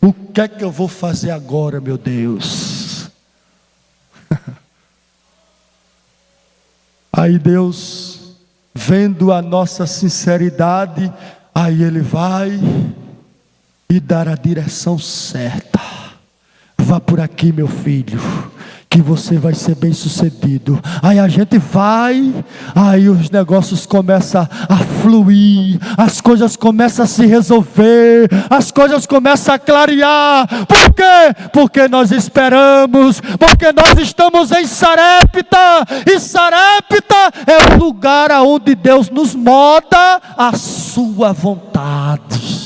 O que é que eu vou fazer agora, meu Deus? Aí Deus, vendo a nossa sinceridade, aí Ele vai e dar a direção certa. Vá por aqui, meu filho, que você vai ser bem sucedido. Aí a gente vai, aí os negócios começam a fluir, as coisas começam a se resolver, as coisas começam a clarear. Por quê? Porque nós esperamos, porque nós estamos em Sarepta, e Sarepta é o lugar onde Deus nos molda a sua vontade.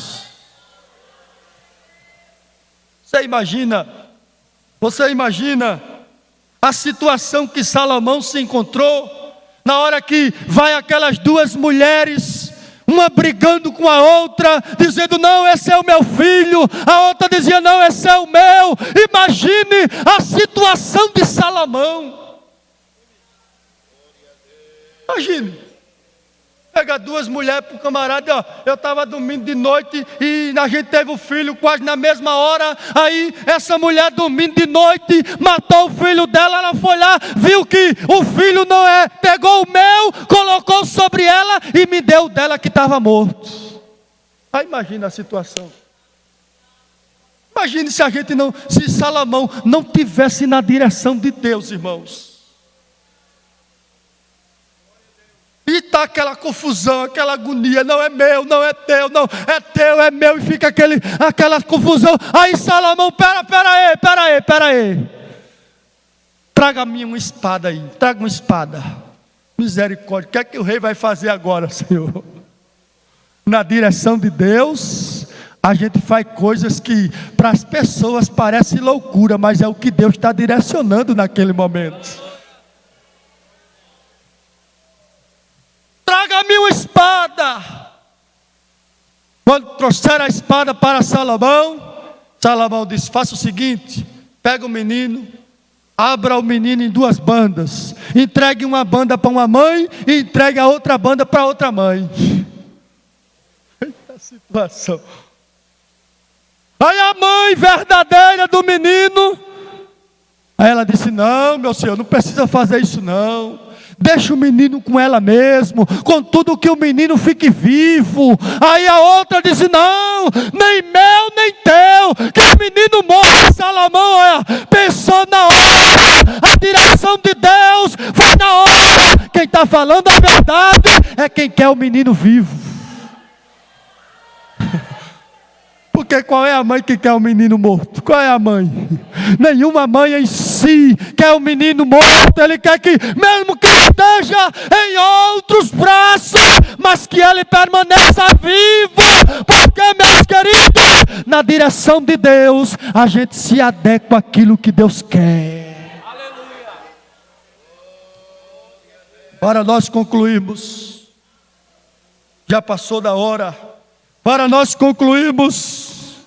Você imagina a situação que Salomão se encontrou, na hora que vai aquelas duas mulheres, uma brigando com a outra, dizendo: não, esse é o meu filho, a outra dizia: não, esse é o meu. Imagine a situação de Salomão. Imagine, pega duas mulheres para o camarada: ó, eu estava dormindo de noite e a gente teve o filho quase na mesma hora. Aí essa mulher dormindo de noite matou o filho dela. Ela foi lá, viu que o filho não é, pegou o meu, colocou sobre ela e me deu o dela que estava morto. Aí imagina a situação. Imagine se Salomão não tivesse na direção de Deus, irmãos. E está aquela confusão, aquela agonia: não é meu, não é teu, não é teu, é meu. E fica aquela confusão. Aí Salomão: pera aí. Traga-me uma espada aí, traga uma espada. Misericórdia, o que é que o rei vai fazer agora, Senhor? Na direção de Deus, a gente faz coisas que para as pessoas parece loucura, mas é o que Deus está direcionando naquele momento. Traga-me uma espada. Quando trouxeram a espada para Salomão, Salomão disse: faça o seguinte, pega o menino, abra o menino em duas bandas, entregue uma banda para uma mãe e entregue a outra banda para outra mãe. Eita situação. Aí a mãe verdadeira do menino, aí ela disse: não, meu senhor, não precisa fazer isso não. Deixa o menino com ela mesmo, contudo que o menino fique vivo. Aí a outra disse: não, nem meu nem teu, que o menino morra. Salomão, olha, pensou na hora, a direção falando a verdade é quem quer o menino vivo. Porque qual é a mãe que quer o menino morto? Qual é a mãe? Nenhuma mãe em si quer o menino morto. Ele quer que, mesmo que esteja em outros braços, mas que ele permaneça vivo. Porque, meus queridos, na direção de Deus, a gente se adequa àquilo que Deus quer. Aleluia. Para nós concluirmos, já passou da hora. Para nós concluirmos,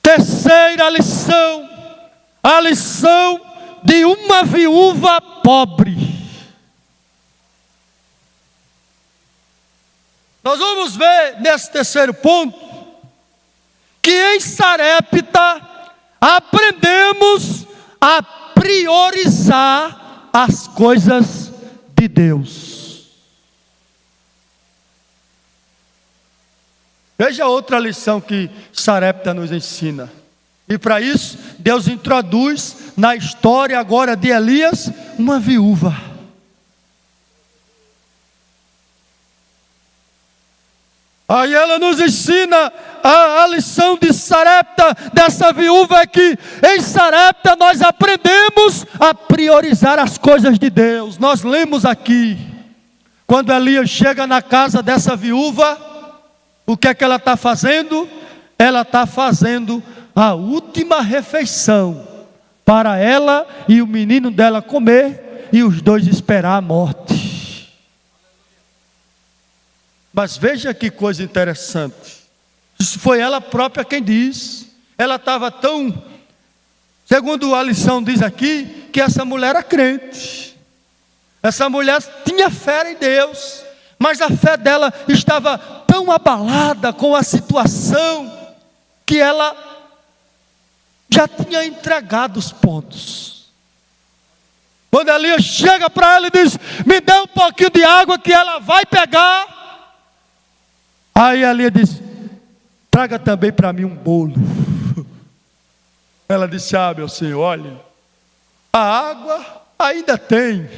terceira lição, a lição de uma viúva pobre. Nós vamos ver nesse terceiro ponto, que em Sarepta aprendemos a priorizar as coisas de Deus. Veja outra lição que Sarepta nos ensina. E para isso, Deus introduz na história agora de Elias, uma viúva. Aí ela nos ensina a lição de Sarepta, dessa viúva, é que em Sarepta nós aprendemos a priorizar as coisas de Deus. Nós lemos aqui, quando Elias chega na casa dessa viúva, o que é que ela está fazendo? Ela está fazendo a última refeição para ela e o menino dela comer e os dois esperar a morte. Mas veja que coisa interessante. Isso foi ela própria quem diz. Ela estava tão, segundo a lição diz aqui, que essa mulher era crente. Essa mulher tinha fé em Deus, mas a fé dela estava tão abalada com a situação, que ela já tinha entregado os pontos. Quando Elias chega para ela e diz: me dê um pouquinho de água que ela vai pegar. Aí Elias diz: traga também para mim um bolo. Ela disse: ah, meu senhor, olha, a água ainda tem,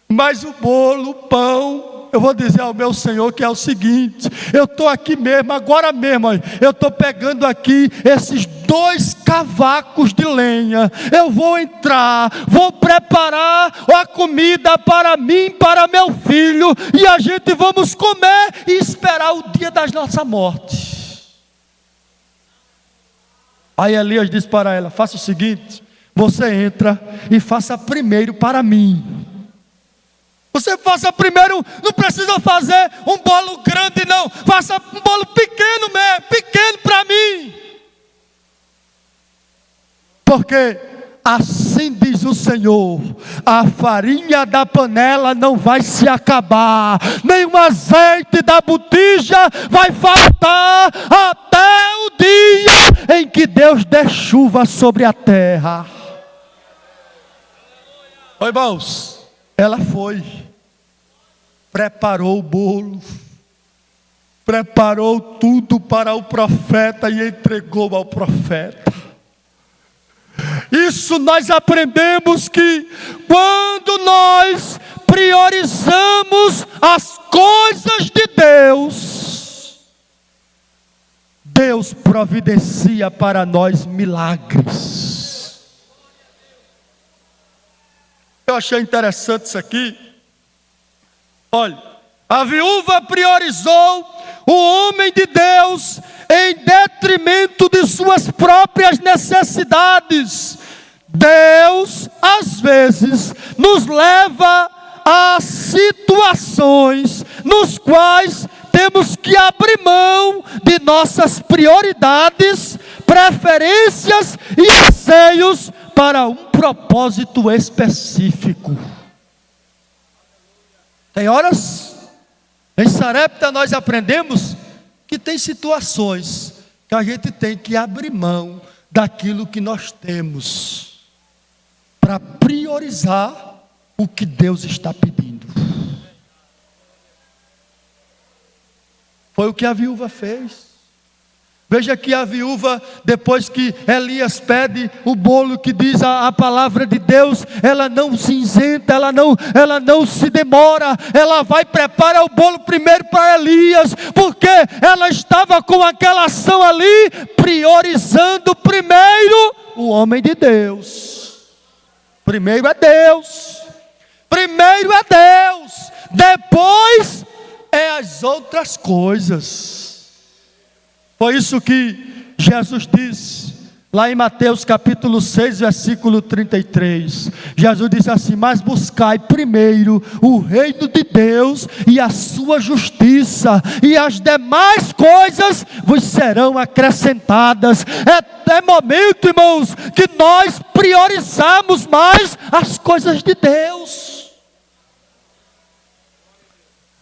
mas o bolo, o pão, eu vou dizer ao meu Senhor que é o seguinte: eu estou aqui mesmo, agora mesmo, eu estou pegando aqui esses 2 cavacos de lenha, eu vou entrar, vou preparar a comida para mim, para meu filho, e a gente vamos comer e esperar o dia da nossa morte. Aí Elias diz para ela: faça o seguinte, você entra e faça primeiro para mim. Você faça primeiro, não precisa fazer um bolo grande não, faça um bolo pequeno mesmo, pequeno para mim. Porque assim diz o Senhor: a farinha da panela não vai se acabar, nem o azeite da botija vai faltar, até o dia em que Deus der chuva sobre a terra. Oi, irmãos, ela foi, preparou o bolo, preparou tudo para o profeta e entregou ao profeta. Isso nós aprendemos, que quando nós priorizamos as coisas de Deus, Deus providencia para nós milagres. Eu achei interessante isso aqui. Olha, a viúva priorizou o homem de Deus em detrimento de suas próprias necessidades. Deus, às vezes, nos leva a situações nos quais temos que abrir mão de nossas prioridades, preferências e anseios para um propósito específico. Tem horas, em Sarepta nós aprendemos que tem situações que a gente tem que abrir mão daquilo que nós temos para priorizar o que Deus está pedindo. Foi o que a viúva fez. Veja que a viúva, depois que Elias pede o bolo que diz a palavra de Deus, ela não se isenta, ela não se demora, ela vai preparar o bolo primeiro para Elias, porque ela estava com aquela ação ali, priorizando primeiro o homem de Deus. Primeiro é Deus, depois é as outras coisas. Foi isso que Jesus disse lá em Mateus capítulo 6, versículo 33. Jesus disse assim: mas buscai primeiro o reino de Deus e a sua justiça, e as demais coisas vos serão acrescentadas. É momento, irmãos, que nós priorizamos mais as coisas de Deus.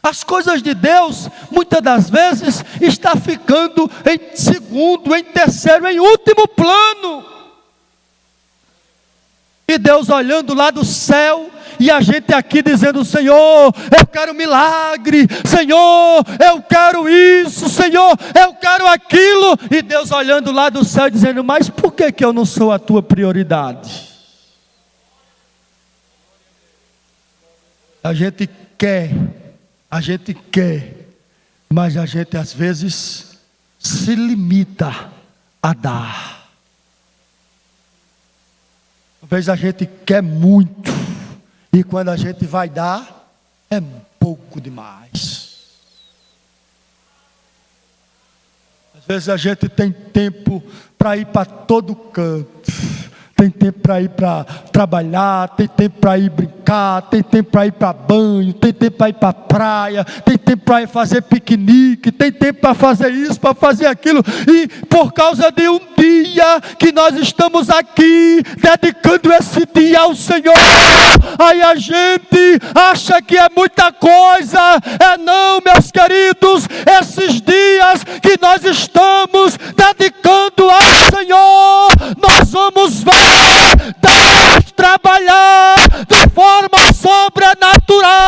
As coisas de Deus, muitas das vezes, está ficando em segundo, em terceiro, em último plano. E Deus olhando lá do céu, e a gente aqui dizendo: Senhor, eu quero milagre, Senhor, eu quero isso, Senhor, eu quero aquilo. E Deus olhando lá do céu dizendo: mas por que eu não sou a tua prioridade? A gente quer, mas a gente às vezes se limita a dar. Às vezes a gente quer muito, e quando a gente vai dar, é pouco demais. Às vezes a gente tem tempo para ir para todo canto, tem tempo para ir para trabalhar, tem tempo para ir brincar, tem tempo para ir para banho, tem tempo para ir para praia, tem tempo para ir fazer piquenique, tem tempo para fazer isso, para fazer aquilo, e por causa de um dia que nós estamos aqui, dedicando esse dia ao Senhor, aí a gente acha que é muita coisa. Não, meus queridos, esses dias que nós estamos dedicando ao Senhor, nós vamos ver Deus trabalhar de forma sobrenatural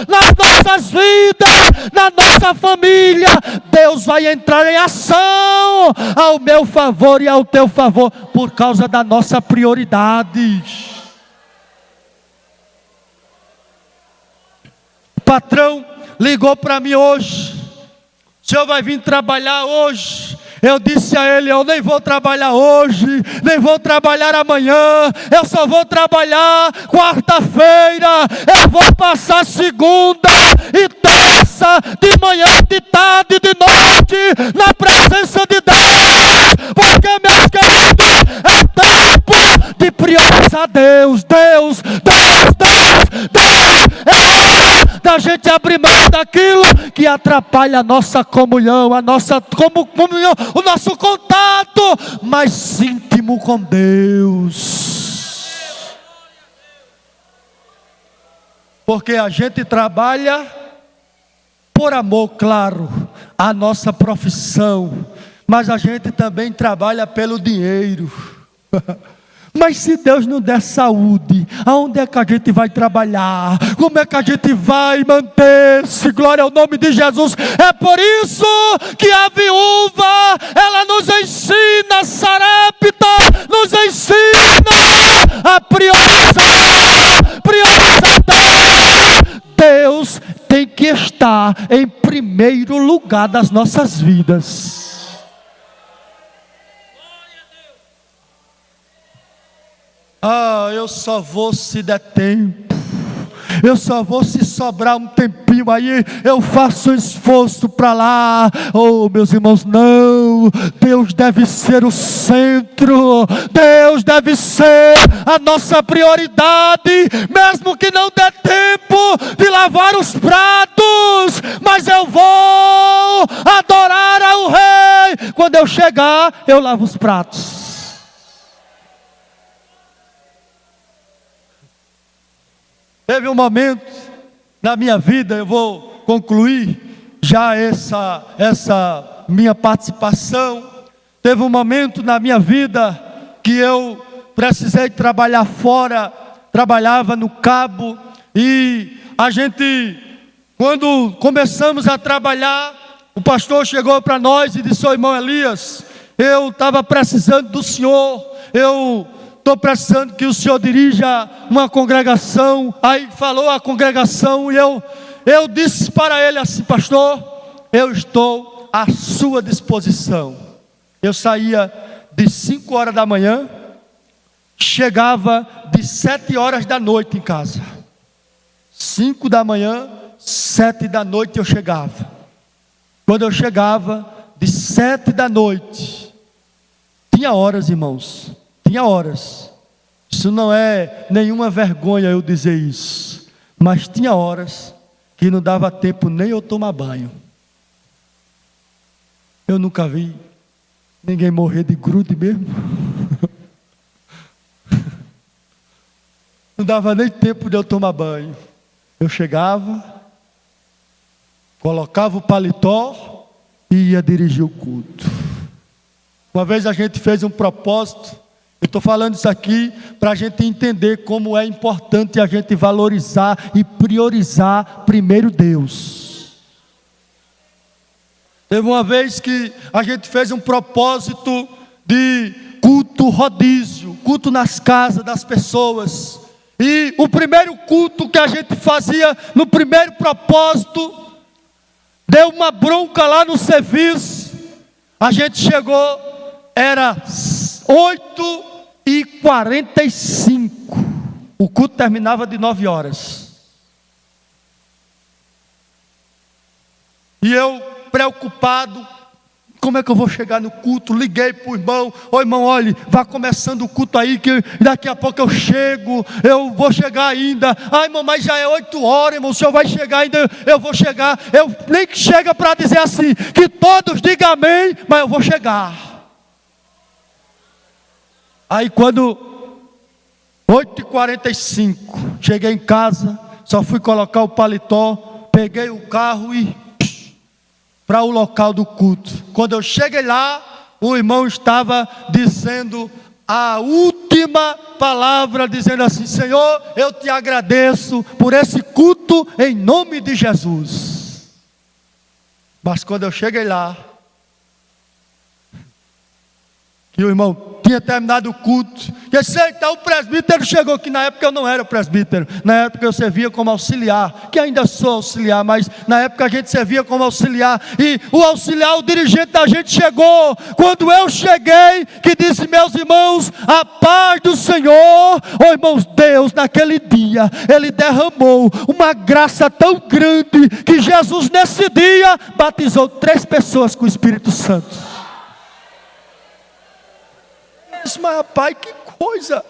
nas nossas vidas, na nossa família. Deus vai entrar em ação ao meu favor e ao teu favor, por causa da nossa prioridade. O patrão ligou para mim hoje: o senhor vai vir trabalhar hoje? Eu disse a ele: eu nem vou trabalhar hoje, nem vou trabalhar amanhã, eu só vou trabalhar quarta-feira, eu vou passar segunda e terça, de manhã, de tarde, de noite, na presença de Deus, porque, meus queridos, é tempo de priorizar Deus, da gente abrir mão daquilo que atrapalha a nossa comunhão, o nosso contato mais íntimo com Deus. Porque a gente trabalha por amor, claro, a nossa profissão, mas a gente também trabalha pelo dinheiro. Mas se Deus não der saúde, aonde é que a gente vai trabalhar? Como é que a gente vai manter-se? Glória ao nome de Jesus. É por isso que a viúva, ela nos ensina, Sarepta nos ensina a priorizar Deus. Deus tem que estar em primeiro lugar das nossas vidas. Eu só vou se der tempo, eu só vou se sobrar um tempinho aí, eu faço um esforço para lá. Oh, meus irmãos, não, Deus deve ser o centro, Deus deve ser a nossa prioridade, mesmo que não dê tempo de lavar os pratos, mas eu vou adorar ao Rei. Quando eu chegar, eu lavo os pratos. Teve um momento na minha vida, eu vou concluir já essa minha participação. Teve um momento na minha vida que eu precisei trabalhar fora, trabalhava no Cabo, e a gente, quando começamos a trabalhar, o pastor chegou para nós e disse: ô irmão Elias, eu estava precisando do senhor, eu estou precisando que o senhor dirija uma congregação. Aí falou a congregação e eu disse para ele assim: pastor, eu estou à sua disposição. Eu saía de 5 horas da manhã, chegava de 7 horas da noite em casa. 5 da manhã, 7 da noite eu chegava. Quando eu chegava de 7 da noite, tinha horas, irmãos, tinha horas. Isso não é nenhuma vergonha eu dizer isso, mas tinha horas que não dava tempo nem eu tomar banho. Eu nunca vi ninguém morrer de grude mesmo. Não dava nem tempo de eu tomar banho. Eu chegava, colocava o paletó e ia dirigir o culto. Uma vez a gente fez um propósito. Eu estou falando isso aqui para a gente entender como é importante a gente valorizar e priorizar primeiro Deus. Teve uma vez que a gente fez um propósito de culto rodízio, culto nas casas das pessoas. E o primeiro culto que a gente fazia, no primeiro propósito, deu uma bronca lá no serviço. A gente chegou, era 8h45. O culto terminava de 9 horas. E eu, preocupado, como é que eu vou chegar no culto? Liguei para o irmão: ô irmão, olhe, vá começando o culto aí, que daqui a pouco eu chego, eu vou chegar ainda. Ai irmão, mas já é 8 horas, irmão, o senhor vai chegar ainda? Eu vou chegar. Eu nem que chega para dizer assim, que todos digam amém, mas eu vou chegar. Aí quando 8h45, cheguei em casa, só fui colocar o paletó, peguei o carro e para o local do culto. Quando eu cheguei lá, o irmão estava dizendo a última palavra, dizendo assim: Senhor, eu te agradeço por esse culto em nome de Jesus. Mas quando eu cheguei lá, e o irmão tinha terminado o culto, e disse: então o presbítero chegou, que na época eu não era presbítero, na época eu servia como auxiliar, que ainda sou auxiliar, mas na época a gente servia como auxiliar, e o auxiliar, o dirigente da gente chegou. Quando eu cheguei, que disse: meus irmãos, a paz do Senhor. Oh irmãos, Deus naquele dia, Ele derramou uma graça tão grande, que Jesus nesse dia batizou 3 pessoas com o Espírito Santo. Mas rapaz, que coisa,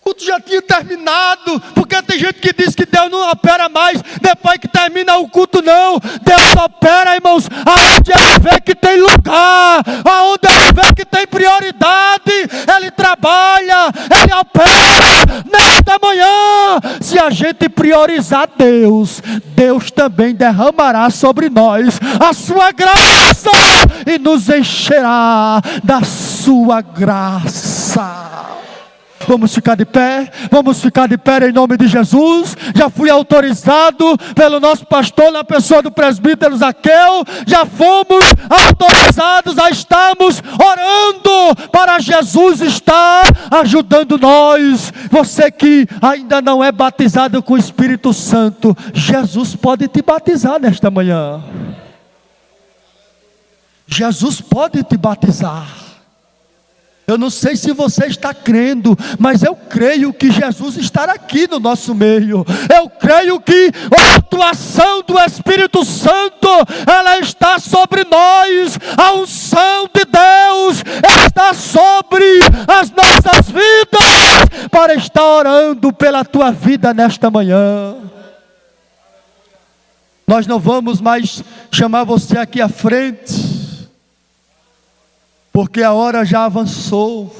o culto já tinha terminado, porque tem gente que diz que Deus não opera mais depois que termina o culto. Não, Deus opera, irmãos, aonde Ele vê que tem lugar, aonde Ele vê que tem prioridade, Ele trabalha, Ele opera. Nesta manhã, se a gente priorizar Deus, Deus também derramará sobre nós a sua graça e nos encherá da sua graça. Vamos ficar de pé, vamos ficar de pé em nome de Jesus. Já fui autorizado pelo nosso pastor, na pessoa do presbítero Zaqueu, já fomos autorizados a estarmos orando para Jesus estar ajudando nós. Você que ainda não é batizado com o Espírito Santo, Jesus pode te batizar nesta manhã. Jesus pode te batizar. Eu não sei se você está crendo, mas eu creio que Jesus está aqui no nosso meio. Eu creio que a atuação do Espírito Santo, ela está sobre nós. A unção de Deus está sobre as nossas vidas, para estar orando pela tua vida nesta manhã. Nós não vamos mais chamar você aqui à frente, porque a hora já avançou,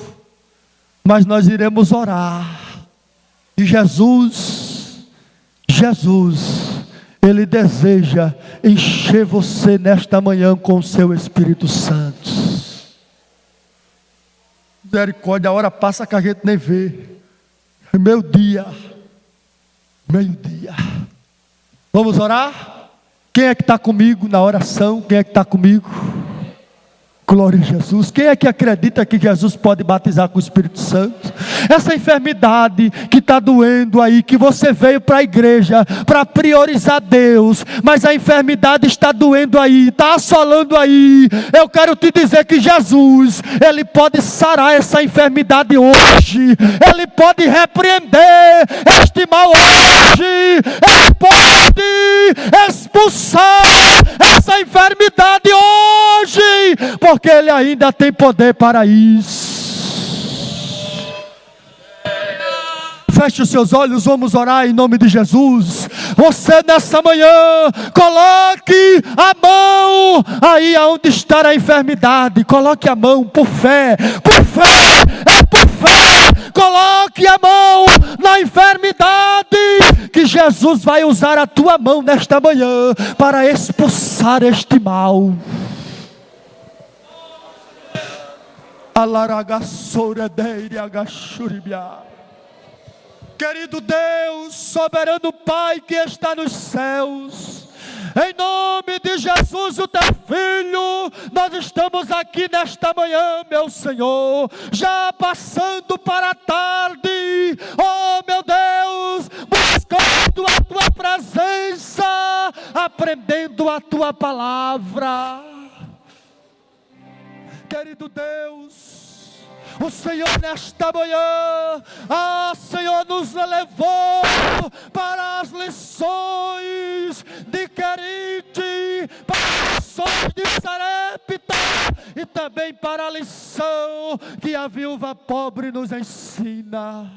mas nós iremos orar. E Jesus, Ele deseja encher você nesta manhã com o seu Espírito Santo. Misericórdia, a hora passa que a gente nem vê. Meio-dia. Vamos orar? Quem é que está comigo na oração? Quem é que está comigo? Glória a Jesus. Quem é que acredita que Jesus pode batizar com o Espírito Santo? Essa enfermidade que está doendo aí, que você veio para a igreja para priorizar Deus, mas a enfermidade está doendo aí, está assolando aí. Eu quero te dizer que Jesus, Ele pode sarar essa enfermidade hoje. Ele pode repreender este mal hoje. Ele pode expulsar essa enfermidade hoje, porque Ele ainda tem poder para isso. Feche os seus olhos, vamos orar em nome de Jesus. Você nessa manhã, coloque a mão aí onde está a enfermidade. Coloque a mão por fé, por fé, é por fé. Coloque a mão na enfermidade, que Jesus vai usar a tua mão nesta manhã para expulsar este mal. Querido Deus, soberano Pai que está nos céus, em nome de Jesus, o teu Filho, nós estamos aqui nesta manhã, meu Senhor, já passando para a tarde, oh meu Deus, buscando a tua presença, aprendendo a tua palavra. Querido Deus, o Senhor nesta manhã, Senhor, nos levou para as lições de Querite, para as lições de Sarepta, e também para a lição que a viúva pobre nos ensina.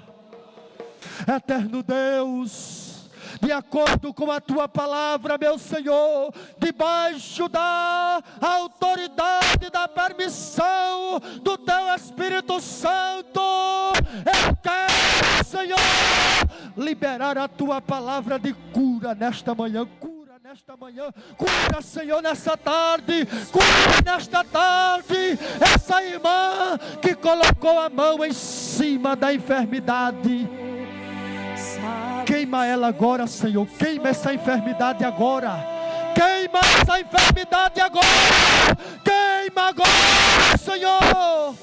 Eterno Deus, de acordo com a tua palavra, meu Senhor, debaixo da autoridade, da permissão do teu Espírito Santo, eu quero, Senhor, liberar a tua palavra de cura nesta manhã. Nesta manhã, cura, Senhor, nessa tarde, cura nesta tarde, essa irmã que colocou a mão em cima da enfermidade. Queima ela agora, Senhor, queima essa enfermidade agora, queima essa enfermidade agora, queima agora, Senhor.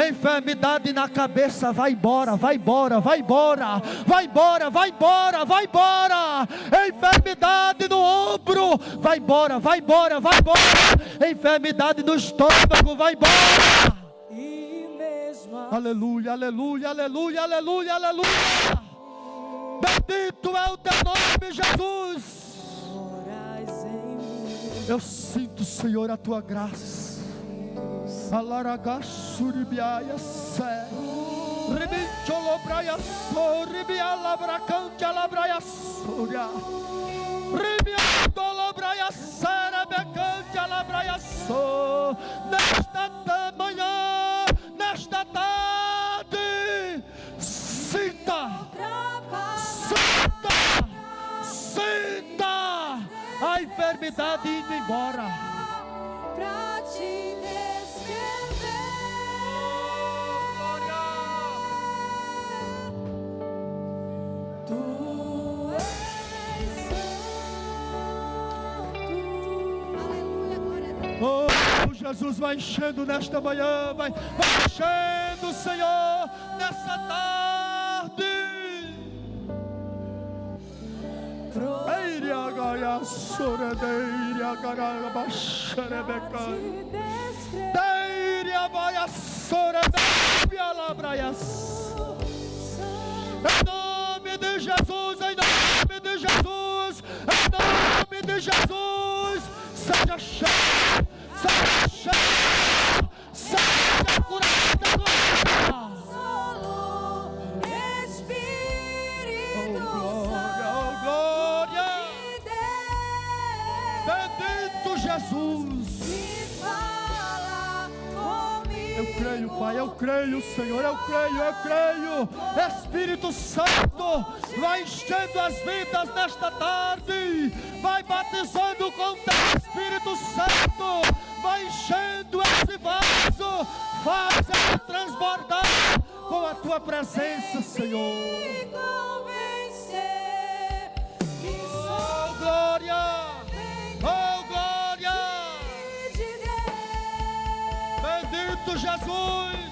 Enfermidade na cabeça, vai embora, vai embora, vai embora, vai embora, vai embora, vai embora. Enfermidade no ombro, vai embora, vai embora, vai embora. Enfermidade no estômago, vai embora. Aleluia, aleluia, aleluia, aleluia, aleluia. Bendito é o teu nome, Jesus. Eu sinto, Senhor, a tua graça. Alaragassuribiaia sé. Ribicholobraia so, ribialabracante labraia soria. Ribiandolobraia sera becante labraia so. Nesta manhã, nesta tarde, sinta a enfermidade indo embora. Pra te descrever, tu és santo. Aleluia, glória a Deus. Oh, Jesus, vai enchendo nesta manhã, vai enchendo, Senhor, nessa tarde. Eiria gaia soredeira gaia baxerebeca. Deiria baia soredeira labraias. Em nome de Jesus, em nome de Jesus, em nome de Jesus, seja cheio, seja cheio, seja curado agora. Jesus, eu creio, Pai, eu creio, Senhor, eu creio. Espírito Santo, vai enchendo as vidas nesta tarde, vai batizando com o teu Espírito Santo, vai enchendo esse vaso, faz ele transbordar com a tua presença, Senhor. Oh, glória. Bendito Jesus.